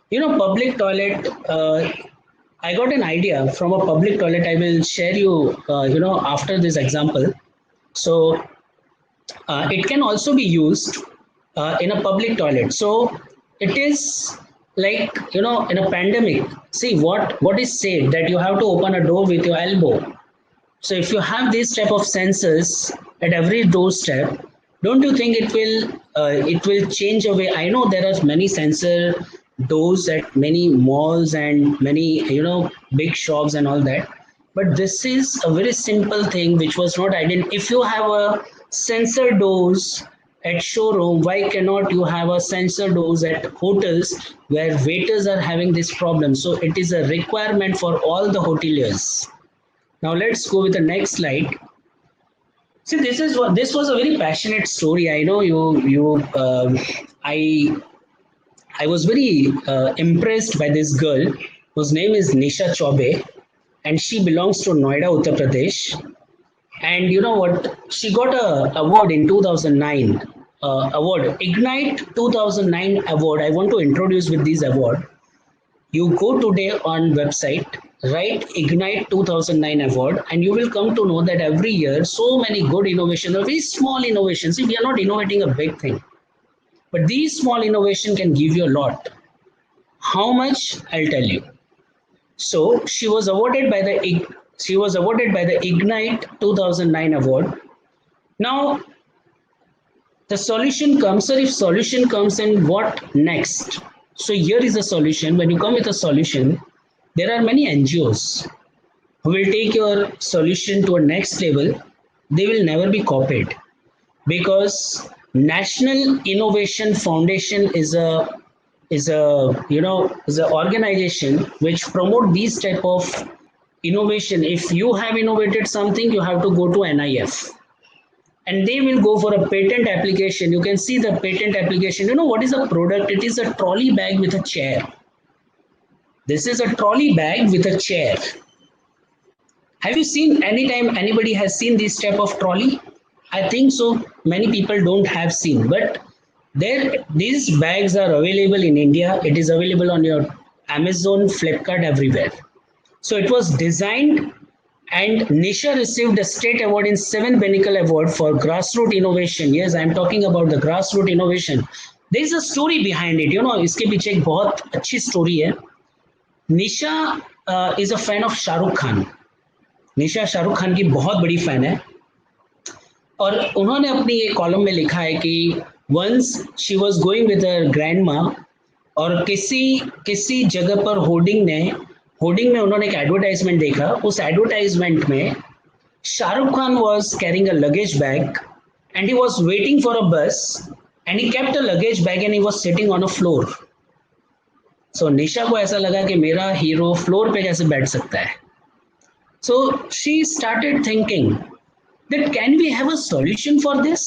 Public toilet, I got an idea from a public toilet. I will share you, after this example. So it can also be used in a public toilet. So it is like, in a pandemic, see what is said, that you have to open a door with your elbow. So if you have these type of sensors at every doorstep, don't you think it will change a way? I know there are many sensor doors at many malls and many big shops and all that, but this is a very simple thing which was not identified. If you have a sensor doors at showroom, why cannot you have a sensor doors at hotels where waiters are having this problem? So it is a requirement for all the hoteliers. Now let's go with the next slide. See, this was a very passionate story. I know I was very impressed by this girl whose name is Nisha Chaube, and she belongs to Noida, Uttar Pradesh. And you know what? She got an award in 2009. Award Ignite 2009 award. I want to introduce with this award. You go today on website, write Ignite 2009 award, and you will come to know that every year so many good innovations, very small innovations. See, we are not innovating a big thing, but these small innovation can give you a lot. How much? I'll tell you. So she was awarded by the Ignite 2009 award. Now the solution comes, sir. If solution comes, then what next? So here is the solution. When you come with a solution, there are many NGOs who will take your solution to a next level. They will never be copied, because National Innovation Foundation is a organization which promote these type of innovation. If you have innovated something, you have to go to NIF, and they will go for a patent application. You can see the patent application. You know what is a product? It is a trolley bag with a chair. This is a trolley bag with a chair. Have you seen anytime anybody has seen this type of trolley? I think so. Many people don't have seen, but these bags are available in India. It is available on your Amazon, Flipkart, everywhere. So it was designed, and Nisha received a state award in 7th Pinnacle Award for grassroots innovation. Yes, I'm talking about the grassroots innovation. There is a story behind it. You know, इसके पीछे एक बहुत अच्छी story है. Nisha is a fan of Shahrukh Khan. निशा शाहरुख खान की बहुत बड़ी fan है, और उन्होंने अपनी एक कॉलम में लिखा है कि once she was going with her grandma, और किसी जगह पर होर्डिंग में उन्होंने एक एडवर्टाइजमेंट देखा. उस एडवर्टाइजमेंट में Shahrukh Khan was carrying a luggage bag and he was waiting for a bus, and he kept a luggage bag and he was sitting on a floor. So Nisha को ऐसा लगा कि मेरा हीरो फ्लोर पे कैसे बैठ सकता है. So she started thinking that can we have a solution for this?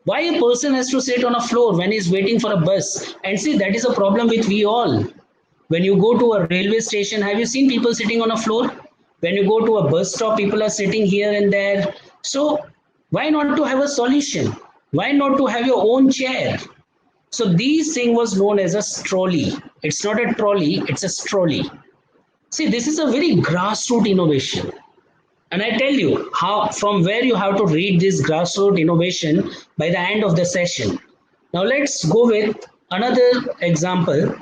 Why a person has to sit on a floor when he's waiting for a bus? And see, that is a problem with we all. When you go to a railway station, have you seen people sitting on a floor? When you go to a bus stop, people are sitting here and there. So why not to have a solution? Why not to have your own chair? So this thing was known as a trolley. It's not a trolley, it's a trolley. See, this is a very grassroots innovation. And I tell you how, from where you have to read this grassroots innovation by the end of the session. Now let's go with another example.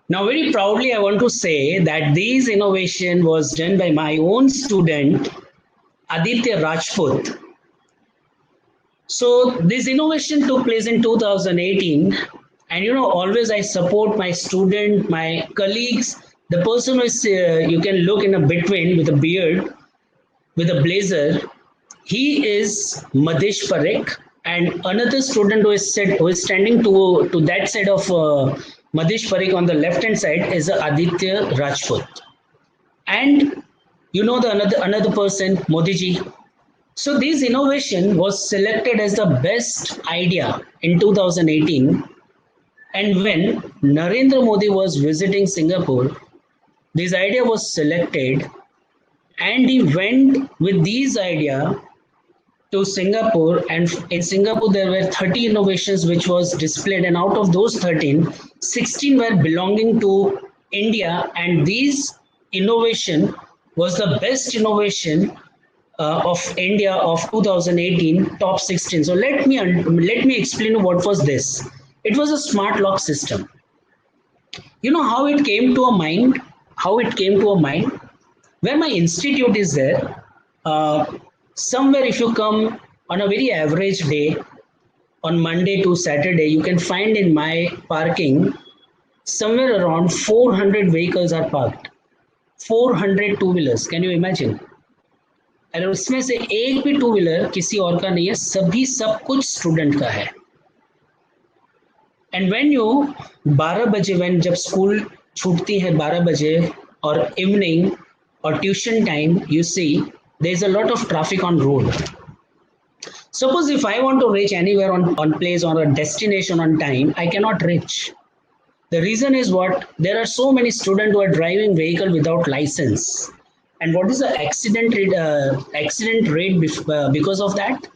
Now very proudly I want to say that this innovation was done by my own student, Aditya Rajput. So this innovation took place in 2018. And you know, always I support my student, my colleagues, the person who is, you can look in a between with a beard, with a blazer. He is Madhish Parekh, and another student who is standing to that side of Madhish Parekh on the left hand side is Aditya Rajput. And you know the another person, Modi ji. So this innovation was selected as the best idea in 2018. And when Narendra Modi was visiting Singapore, this idea was selected, and he went with this idea to Singapore. And in Singapore, there were 30 innovations which was displayed, and out of those 13, 16 were belonging to India, and this innovation was the best innovation of India of 2018, top 16. So let me explain what was this. It was a smart lock system. You know how it came to a mind? How it came to a mind? Where my institute is there, somewhere if you come on a very average day, on Monday to Saturday, you can find in my parking, somewhere around 400 vehicles are parked. 400 two-wheelers. Can you imagine? और उसमें से एक भी two wheeler किसी और का नहीं है, सभी सब कुछ स्टूडेंट का है. एंड व्हेन यू 12 बजे, व्हेन जब स्कूल छूटती है 12 बजे और इवनिंग और tuition time, you see there is a lot of traffic on road. Suppose if I want to reach anywhere on place or a destination on time, I cannot reach. The reason is what? There are so many students who are driving vehicle without license. And what is the accident rate because of that?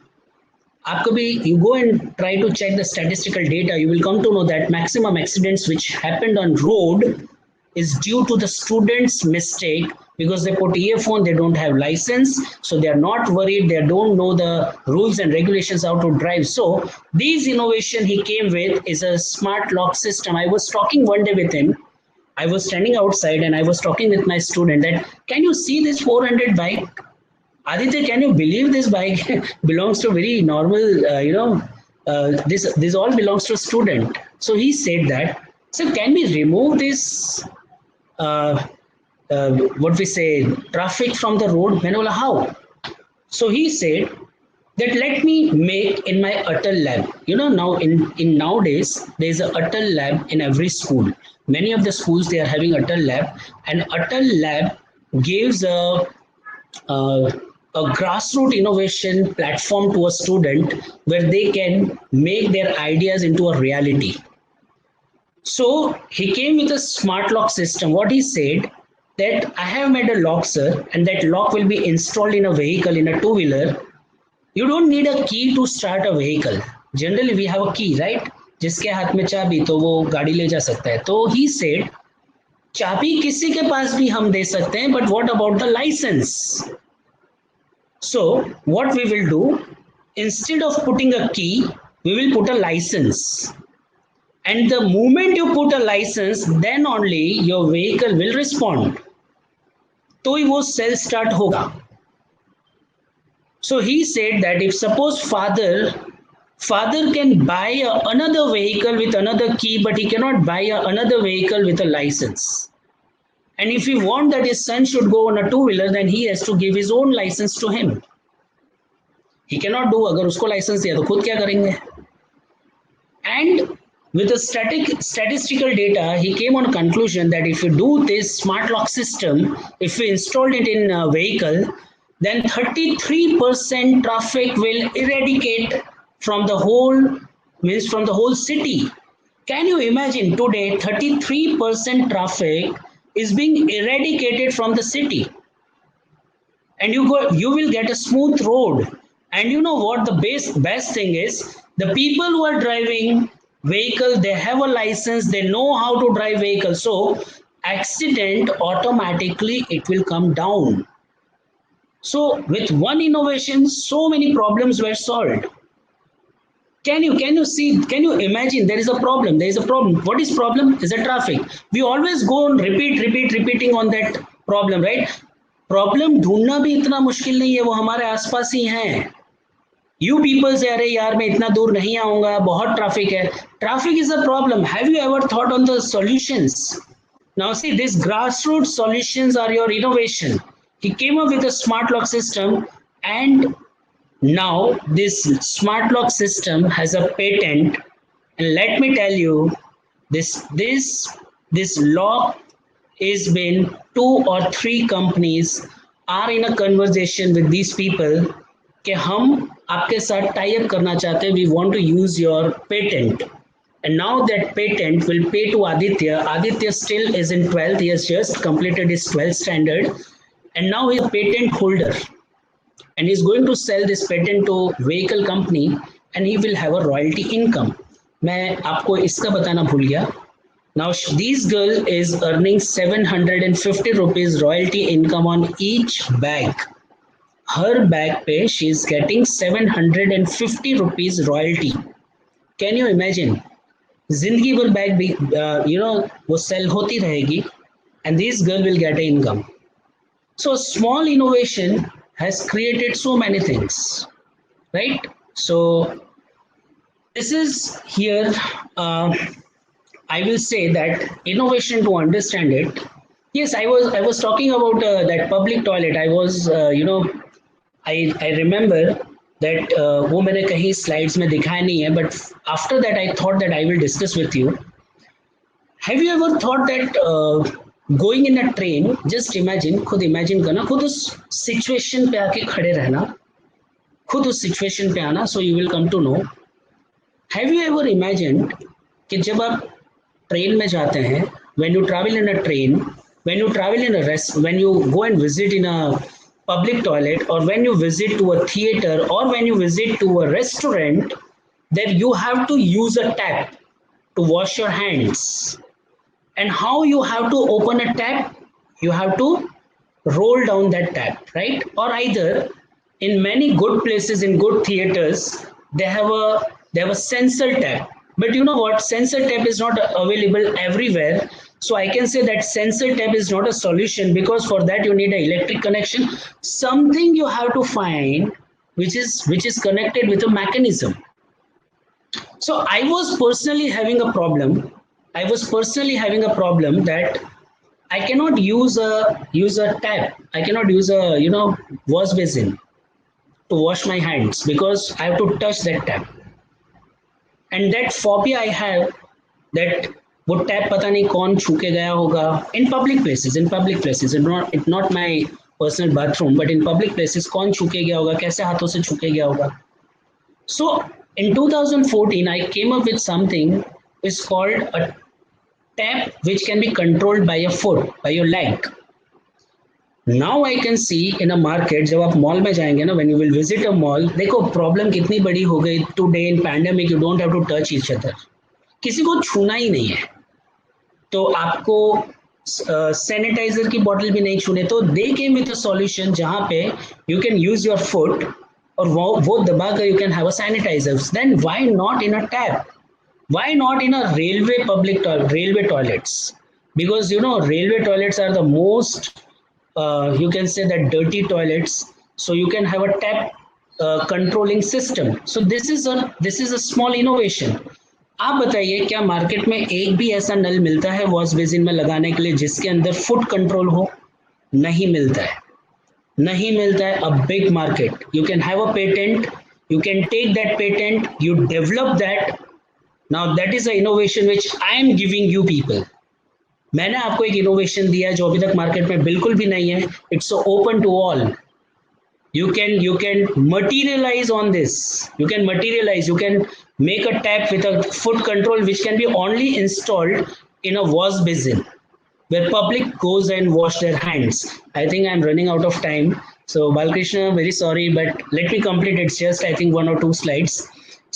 You go and try to check the statistical data, you will come to know that maximum accidents which happened on road is due to the students' mistake, because they put earphone, they don't have license, so they are not worried, they don't know the rules and regulations how to drive. So this innovation he came with is a smart lock system. I was talking one day with him. I was standing outside and I was talking with my student that, can you see this 400 bike? Aditya, can you believe this bike belongs to very normal, this all belongs to a student. So he said that, so can we remove this, uh, what we say, traffic from the road? मैंने बोला, how? So he said that let me make in my Atal lab. You know, now in nowadays, there is a Atal lab in every school. Many of the schools, they are having Atal lab, and Atal lab gives a grassroots innovation platform to a student where they can make their ideas into a reality. So he came with a smart lock system. What he said that I have made a lock, sir, and that lock will be installed in a vehicle, in a two-wheeler. You don't need a key to start a vehicle. Generally, we have a key, right? जिसके हाथ में चाबी तो वो गाड़ी ले जा सकता है. तो he said, चाबी किसी के पास भी हम दे सकते हैं, but what about the license? So what we will do, instead of putting a key, we will put a license. And the moment you put a license, then only your vehicle will respond. तो ही वो cell start होगा. So he said that if suppose father can buy another vehicle with another key, but he cannot buy another vehicle with a license. And if he want that his son should go on a two-wheeler, then he has to give his own license to him. He cannot do, अगर उसको license दिया तो खुद क्या करेंगे? And with the statistical data, he came on a conclusion that if you do this smart lock system, if we installed it in a vehicle, then 33% traffic will eradicate from the whole city. Can you imagine today 33% traffic is being eradicated from the city? And you will get a smooth road. And you know what the best thing is? The people who are driving vehicle, they have a license, they know how to drive vehicle. So accident automatically it will come down. So with one innovation, so many problems were solved. Can you imagine there is a problem? There is a problem. What is problem? Is a traffic. We always go on repeating on that problem, right? Problem ढूंढना भी इतना मुश्किल नहीं है, वो हमारे आसपास ही हैं. You people say, अरे यार मैं इतना दूर नहीं आऊंगा, बहुत ट्रैफिक है. Traffic is a problem. Have you ever thought on the solutions? Now see, these grassroots solutions are your innovation. He came up with a smart lock system, and now this smart lock system has a patent. And let me tell you, this lock is been 2 or 3 companies are in a conversation with these people कि हम आपके साथ tie up करना चाहते हैं. We want to use your patent. And now that patent will pay to Aditya. Aditya still is in 12th. He has just completed his 12th standard. And now he's a patent holder. And he's going to sell this patent to vehicle company and he will have a royalty income. मैं आपको इसका बताना भूल गया. Now this girl is earning 750 rupees royalty income on each bag. Her bag पे she is getting 750 rupees royalty. Can you imagine? जिंदगी भर bag भी वो सेल होती रहेगी and this girl will get an income. So small innovation has created so many things, right? So this is here. I will say that innovation, to understand it. Yes, I was talking about that public toilet. I was I remember that वो मैंने कहीं slides में दिखाया नहीं है, but after that I thought that I will discuss with you. Have you ever thought that going in a train, just imagine, खुद imagine करना, खुद उस situation पे आके खड़े रहना, खुद उस situation पे आना, so you will come to know. Have you ever imagined कि जब आप ट्रेन में जाते हैं, when you travel in a train, when you travel in a when you go and visit in a public toilet, or when you visit to a theater, or when you visit to a restaurant, then you have to use a tap to wash your hands. And how you have to open a tap? You have to roll down that tap, right? Or either in many good places, in good theaters, they have a sensor tap. But you know what? Sensor tap is not available everywhere. So I can say that sensor tap is not a solution, because for that you need an electric connection. Something you have to find which is connected with a mechanism. So I was personally having a problem. I was personally having a problem that I cannot use a tap. I cannot use a wash basin to wash my hands because I have to touch that tap. And that phobia I have, that वो tap पता नहीं कौन छू के गया होगा in public places it not my personal bathroom but in public places कौन छू के गया होगा, कैसे हाथों से छू के गया होगा. So in 2014 I came up with something is called a tap which can be controlled by your foot, by your leg. Now I can see in a market, जब आप मॉल में जाएंगे ना, when you will visit a mall, देखो problem कितनी बड़ी हो गई. Today in pandemic you don't have to touch each other. किसी को छूना ही नहीं है, तो आपको सैनिटाइजर की बोतल भी नहीं छूने. तो दे केम विद अ सॉल्यूशन जहाँ पे you can use your foot और वो दबा कर you can have a sanitiser. Then why not in a tap? Why not in a railway toilets? Because railway toilets are the most you can say that dirty toilets, so you can have a tap controlling system. So this is a small innovation. आप बताइए क्या market में एक भी ऐसा नल मिलता है wash basin में लगाने के लिए जिसके अंदर फुट कंट्रोल हो? नहीं मिलता है, नहीं मिलता है. A big market, you can have a patent, you can take that patent, you develop that. Now that is a innovation which I am giving you people. मैंने आपको एक इनोवेशन दिया जो अभी तक मार्केट में बिल्कुल भी नहीं है. It's open to all. You can materialize on this. You can make a tap with a foot control which can be only installed in a wash basin where public goes and wash their hands. I think I'm running out of time, so Balkrishna, very sorry, but let me complete. It's just I think 1 or 2 slides.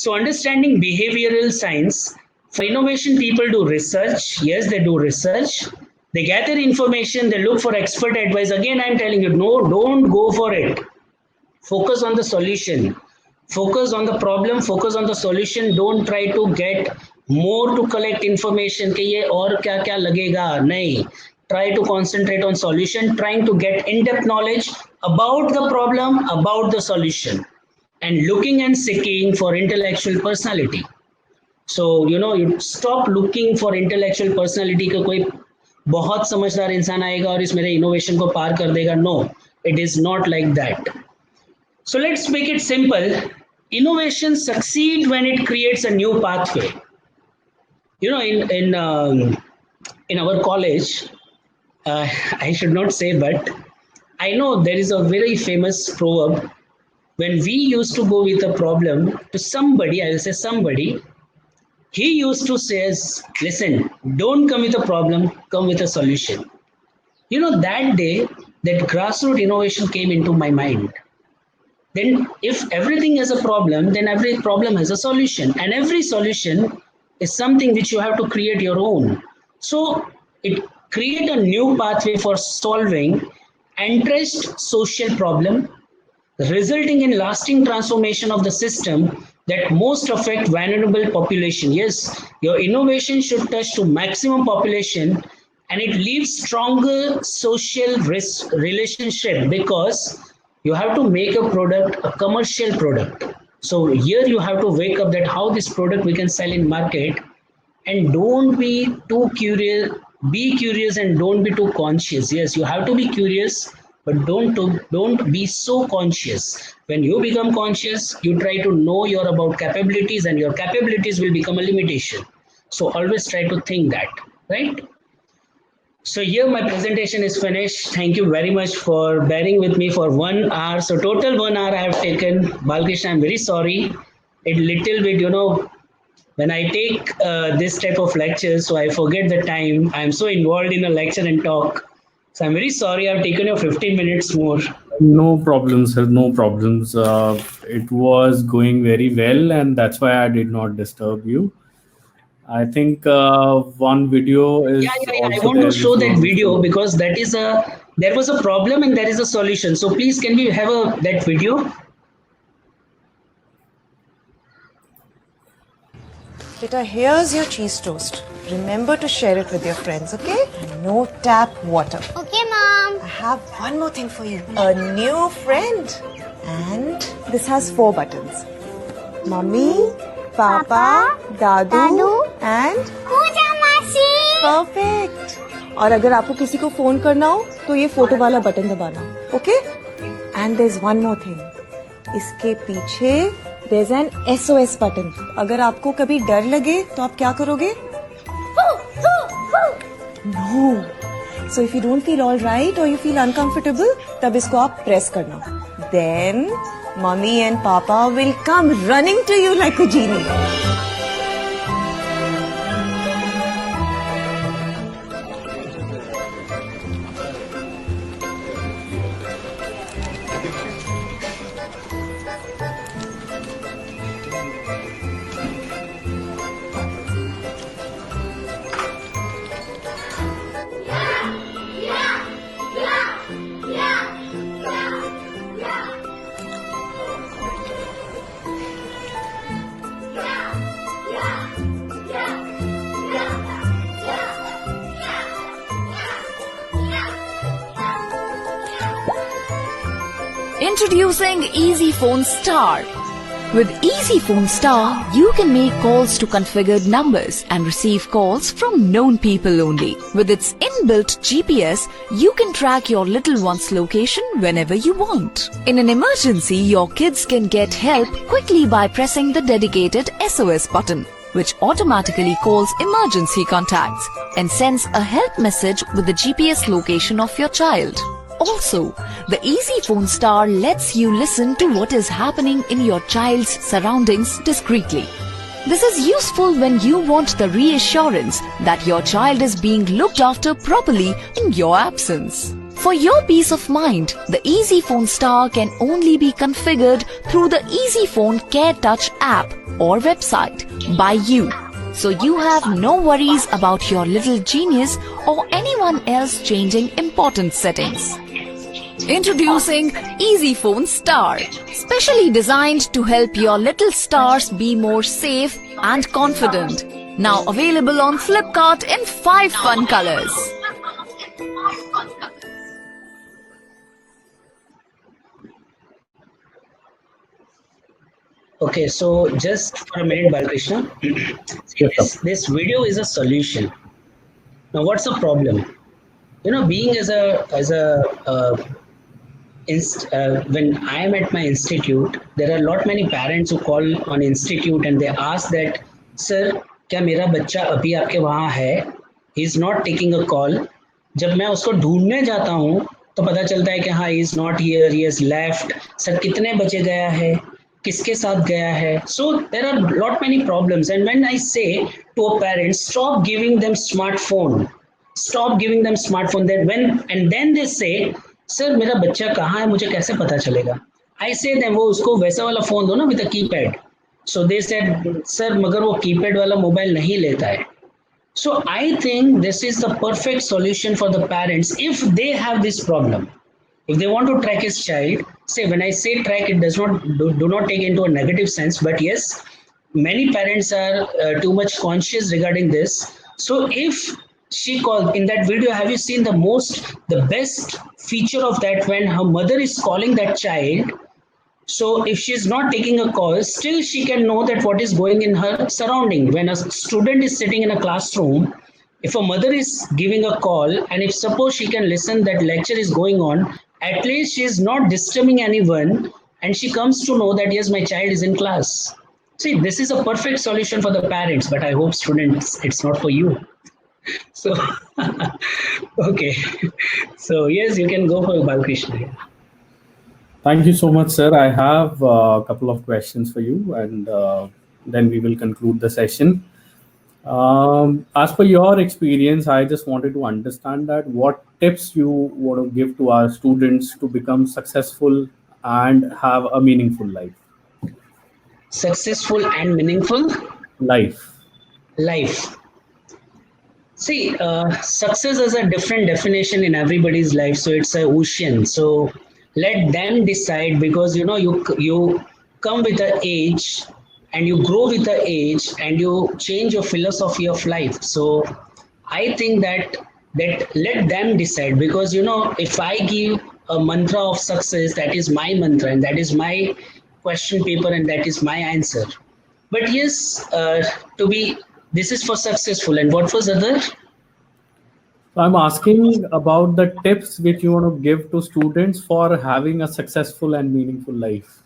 So understanding behavioral science. For innovation, people do research. Yes, they do research. They gather information, they look for expert advice. Again, I'm telling you, no, don't go for it. Focus on the solution, focus on the problem, focus on the solution. Don't try to get more to collect information कि ये और क्या क्या लगेगा. नहीं, try to concentrate on solution, trying to get in-depth knowledge about the problem, about the solution, and looking and seeking for intellectual personality. So you stop looking for intellectual personality कि कोई बहुत समझदार इंसान आएगा और इस मेरे इनोवेशन को पार कर देगा. No, it is not like that. So let's make it simple. Innovation succeeds when it creates a new pathway. In our college, I should not say, but I know there is a very famous proverb. When we used to go with a problem to somebody, I will say somebody, he used to say, listen, don't come with a problem, come with a solution. That day, that grassroots innovation came into my mind. Then if everything is a problem, then every problem has a solution, and every solution is something which you have to create your own. So it create a new pathway for solving entrenched social problem, resulting in lasting transformation of the system that most affect vulnerable population. Yes, your innovation should touch to maximum population, and it leaves stronger social relationship, because you have to make a product a commercial product. So here you have to wake up that how this product we can sell in market, and don't be too curious. Be curious and don't be too conscious. Yes, you have to be curious, but don't be so conscious. When you become conscious, you try to know your about capabilities, and your capabilities will become a limitation. So always try to think that, right? So here my presentation is finished. Thank you very much for bearing with me for 1 hour. So total 1 hour I have taken. Balkrishna, I'm very sorry. It little bit, when I take this type of lectures, so I forget the time. I'm so involved in a lecture and talk. So I'm very sorry I've taken you 15 minutes more. No problems, sir. No problems. It was going very well, and that's why I did not disturb you. I think one video is Yeah. I also want to there show which that you video want to show. because there was a problem and there is a solution. So please, can we have that video? Beta, here's your cheese toast, remember to share it with your friends, okay? No tap water. Okay, Mom. I have one more thing for you. A new friend. And this has 4 buttons. Mummy, Papa, Dadu, and पूजा मासी. perfect. और अगर आपको किसी को phone करना हो तो ये फोटो वाला बटन दबाना, okay? And there is one more thing. इसके पीछे there is an SOS button. अगर आपको कभी डर लगे तो आप क्या करोगे? No. So if you don't feel all right और यू फील अनकंफर्टेबल, तब इसको आप प्रेस करना. Then mummy and papa will come running to you like a genie. Introducing Easy Phone Star. With Easy Phone Star, you can make calls to configured numbers and receive calls from known people only. With its inbuilt GPS, you can track your little one's location whenever you want. In an emergency, your kids can get help quickly by pressing the dedicated SOS button, which automatically calls emergency contacts and sends a help message with the GPS location of your child. Also, the Easy Phone Star lets you listen to what is happening in your child's surroundings discreetly. This is useful when you want the reassurance that your child is being looked after properly in your absence. For your peace of mind, the Easy Phone Star can only be configured through the Easy Phone Care Touch app or website by you. So you have no worries about your little genius or anyone else changing important settings. Introducing Easy Phone Star, specially designed to help your little stars be more safe and confident. Now available on Flipkart in 5 fun colors. Okay, so just for a minute, Balakrishna. This video is a solution. Now, what's the problem? You know, being when I am at my institute, there are many parents who call on institute and they ask that, sir, क्या मेरा बच्चा अभी आपके वहाँ है? He is not taking a call. जब मैं उसको ढूंढने जाता हूँ तो पता चलता है कि हाँ, he is not here, he has left. Sir कितने बजे गया है? किसके साथ गया है? So there are many problems. And when I say to a parent, stop giving them smartphone. Stop giving them smartphone. Then they say, sir मेरा बच्चा कहाँ है, मुझे कैसे पता चलेगा? I say them, वो उसको वैसा वाला फोन दो ना with a keypad. So they said, sir मगर वो कीपैड वाला मोबाइल नहीं लेता है. So I think this is the perfect solution for the parents if they have this problem. If they want to track his child, say when I say track, it does not do not take into a negative sense, but yes, many parents are too much conscious regarding this. So if she called in that video, have you seen the best feature of that when her mother is calling that child? So if she's not taking a call, still she can know that what is going in her surrounding. When a student is sitting in a classroom, if a mother is giving a call and if suppose she can listen that lecture is going on, at least she is not disturbing anyone and she comes to know that yes, my child is in class. See, this is a perfect solution for the parents, but I hope students, it's not for you. So, okay. So yes, you can go for Balakrishna. Thank you so much, sir. I have a couple of questions for you, and then we will conclude the session. As per your experience, I just wanted to understand that what tips you want to give to our students to become successful and have a meaningful life. Successful and meaningful Life. See, success is a different definition in everybody's life. So it's an ocean. So let them decide, because you know you come with an age and you grow with the age and you change your philosophy of life. So I think that let them decide, because if I give a mantra of success, that is my mantra and that is my question paper and that is my answer. But yes, this is for successful. And what was other? So I'm asking about the tips which you want to give to students for having a successful and meaningful life.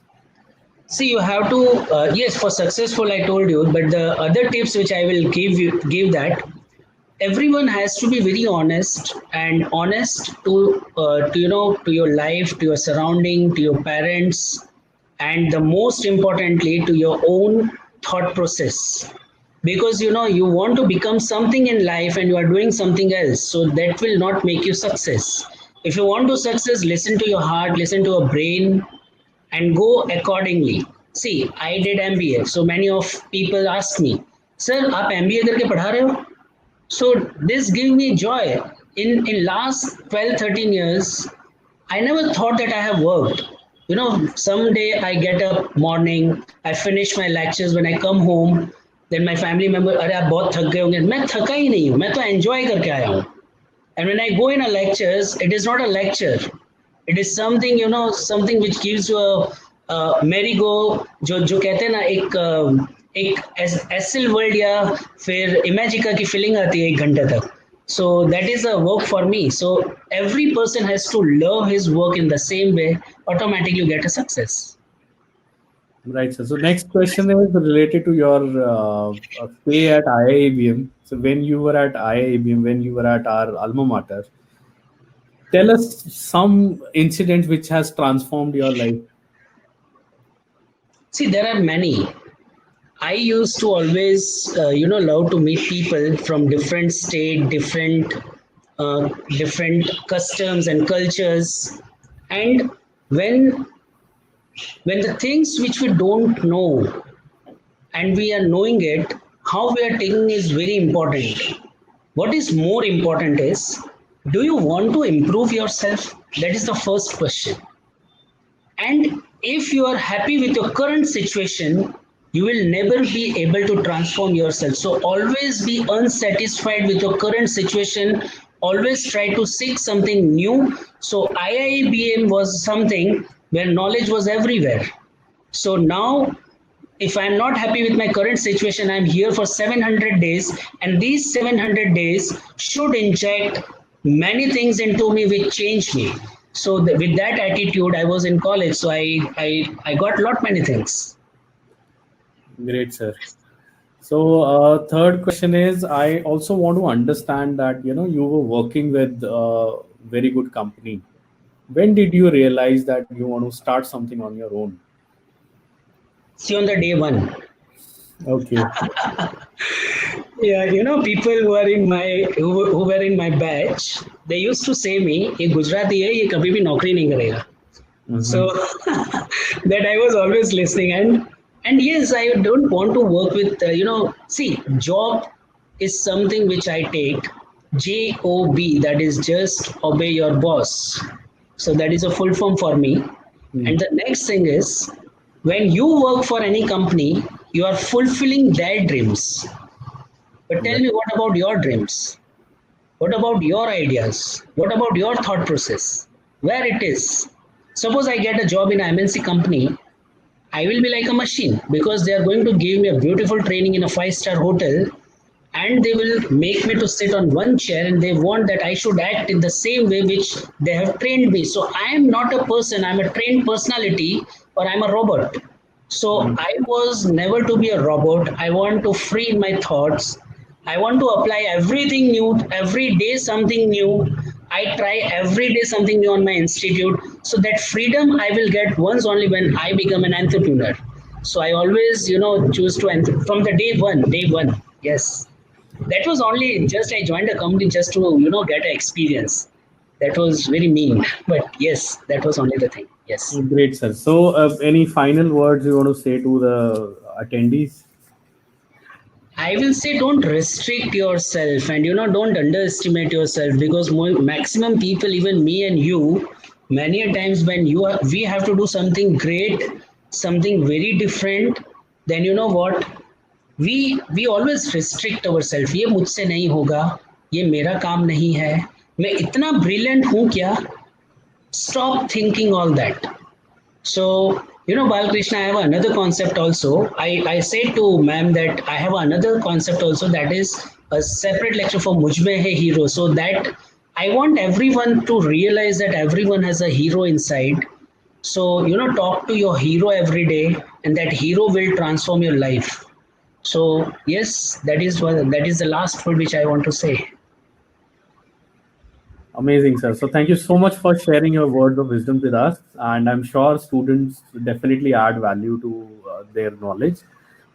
See, you have to yes, for successful I told you, but the other tips which I will give that everyone has to be very honest, and honest to your life, to your surrounding, to your parents, and the most importantly to your own thought process, because you want to become something in life and you are doing something else, so that will not make you success. If you want to success, listen to your heart, listen to your brain, and go accordingly. See, I did MBA, so many of people ask me, sir, आप MBA करके पढ़ा रहे हो? So this gave me joy. In last 12-13 years, I never thought that I have worked. Someday I get up morning, I finish my lectures, when I come home, then my family member, अरे आप बहुत थक गए होंगे. मैं थका ही नहीं हूँ, मैं तो enjoy करके आया हूँ. And when I go in a lectures, it is not a lecture. It is something, something which gives you a merry-go, जो कहते हैं ना, एक एसिल वर्ल्ड या फिर इमेजिका की फीलिंग आती है 1 घंटे तक. So that is a work for me. So every person has to love his work in the same way. Automatically you get a success. Right, sir. So next question is related to your stay at IIBM. So when you were at IIBM, when you were at our alma mater, tell us some incident which has transformed your life. See, there are many. I used to always, love to meet people from different state, different customs and cultures. And when the things which we don't know and we are knowing it, how we are taking is very important. What is more important is, do you want to improve yourself? That is the first question. And if you are happy with your current situation, you will never be able to transform yourself. So always be unsatisfied with your current situation. Always try to seek something new. So IIBM was something where knowledge was everywhere. So now, if I'm not happy with my current situation, I'm here for 700 days, and these 700 days should inject many things into me which change me. So with that attitude, I was in college. So I got many things. Great, sir. So third question is, I also want to understand that, you were working with a very good company. When did you realize that you want to start something on your own? See, on the day one. Okay. Yeah, people who are who were in my batch, they used to say me, "ये गुजराती है, ये कभी भी नौकरी नहीं करेगा." So that I was always listening, and yes, I don't want to work with see, job is something which I take JOB, that is just obey your boss. So that is a full form for me. And the next thing is, when you work for any company, you are fulfilling their dreams. But tell me, what about your dreams? What about your ideas? What about your thought process? Where it is? Suppose I get a job in an MNC company, I will be like a machine, because they are going to give me a beautiful training in a 5-star hotel, and they will make me to sit on one chair, and they want that I should act in the same way which they have trained me. So I am not a person, I'm a trained personality, or I'm a robot. So I was never to be a robot. I want to free my thoughts. I want to apply everything new, every day something new. I try every day something new on my institute. So that freedom I will get once only when I become an entrepreneur. So I always, choose to, from the day one. Yes. That was only just, I joined a company just to, get an experience. That was very mean. But yes, that was only the thing. Yes. Great, sir. So any final words you want to say to the attendees? I will say, don't restrict yourself, and don't underestimate yourself, because maximum people, even me and you, many a times when we have to do something great, something very different, then you know what? We always restrict ourselves. ये मुझसे नहीं होगा, ये मेरा काम नहीं है, मैं इतना brilliant हूँ क्या? Stop thinking all that. So, you know, Balakrishna, I have another concept also. I said to ma'am that I have another concept also, that is a separate lecture for Mujhme Hai Hero. So that I want everyone to realize that everyone has a hero inside. So, you know, talk to your hero every day, and that hero will transform your life. So yes, that is the last word which I want to say. Amazing, sir. So thank you so much for sharing your words of wisdom with us. And I'm sure students definitely add value to their knowledge.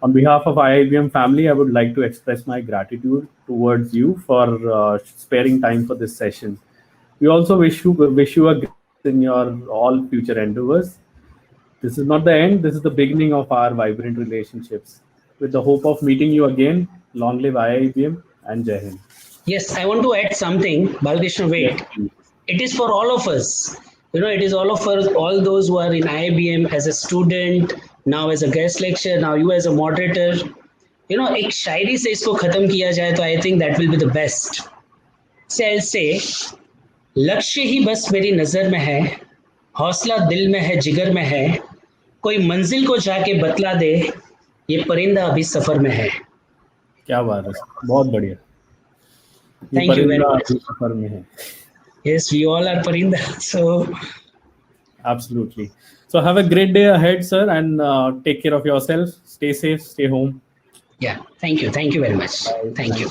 On behalf of IIBM family, I would like to express my gratitude towards you for sparing time for this session. We also wish you a great in your all future endeavors. This is not the end. This is the beginning of our vibrant relationships. With the hope of meeting you again, long live IIBM and Jai Hind. Yes, I want to add something, Balakrishna. Wait, it is for all of us. You know, it is all of us, all those who are in IIBM as a student, now as a guest lecturer, now you as a moderator. You know, एक शायरी से इसको खत्म किया जाए तो I think that will be the best. से लक्ष्य ही बस मेरी नजर में है, हौसला दिल में है, जिगर में है, कोई मंजिल को जाके बतला दे, ये परिंदा अभी सफर में है. क्या बात है, बहुत बढ़िया. Thank you very much. सफर में है. Yes, we all are parinda. So absolutely. So have a great day ahead, sir, and take care of yourself. Stay safe, stay home. yeah, thank you very much. Thank you.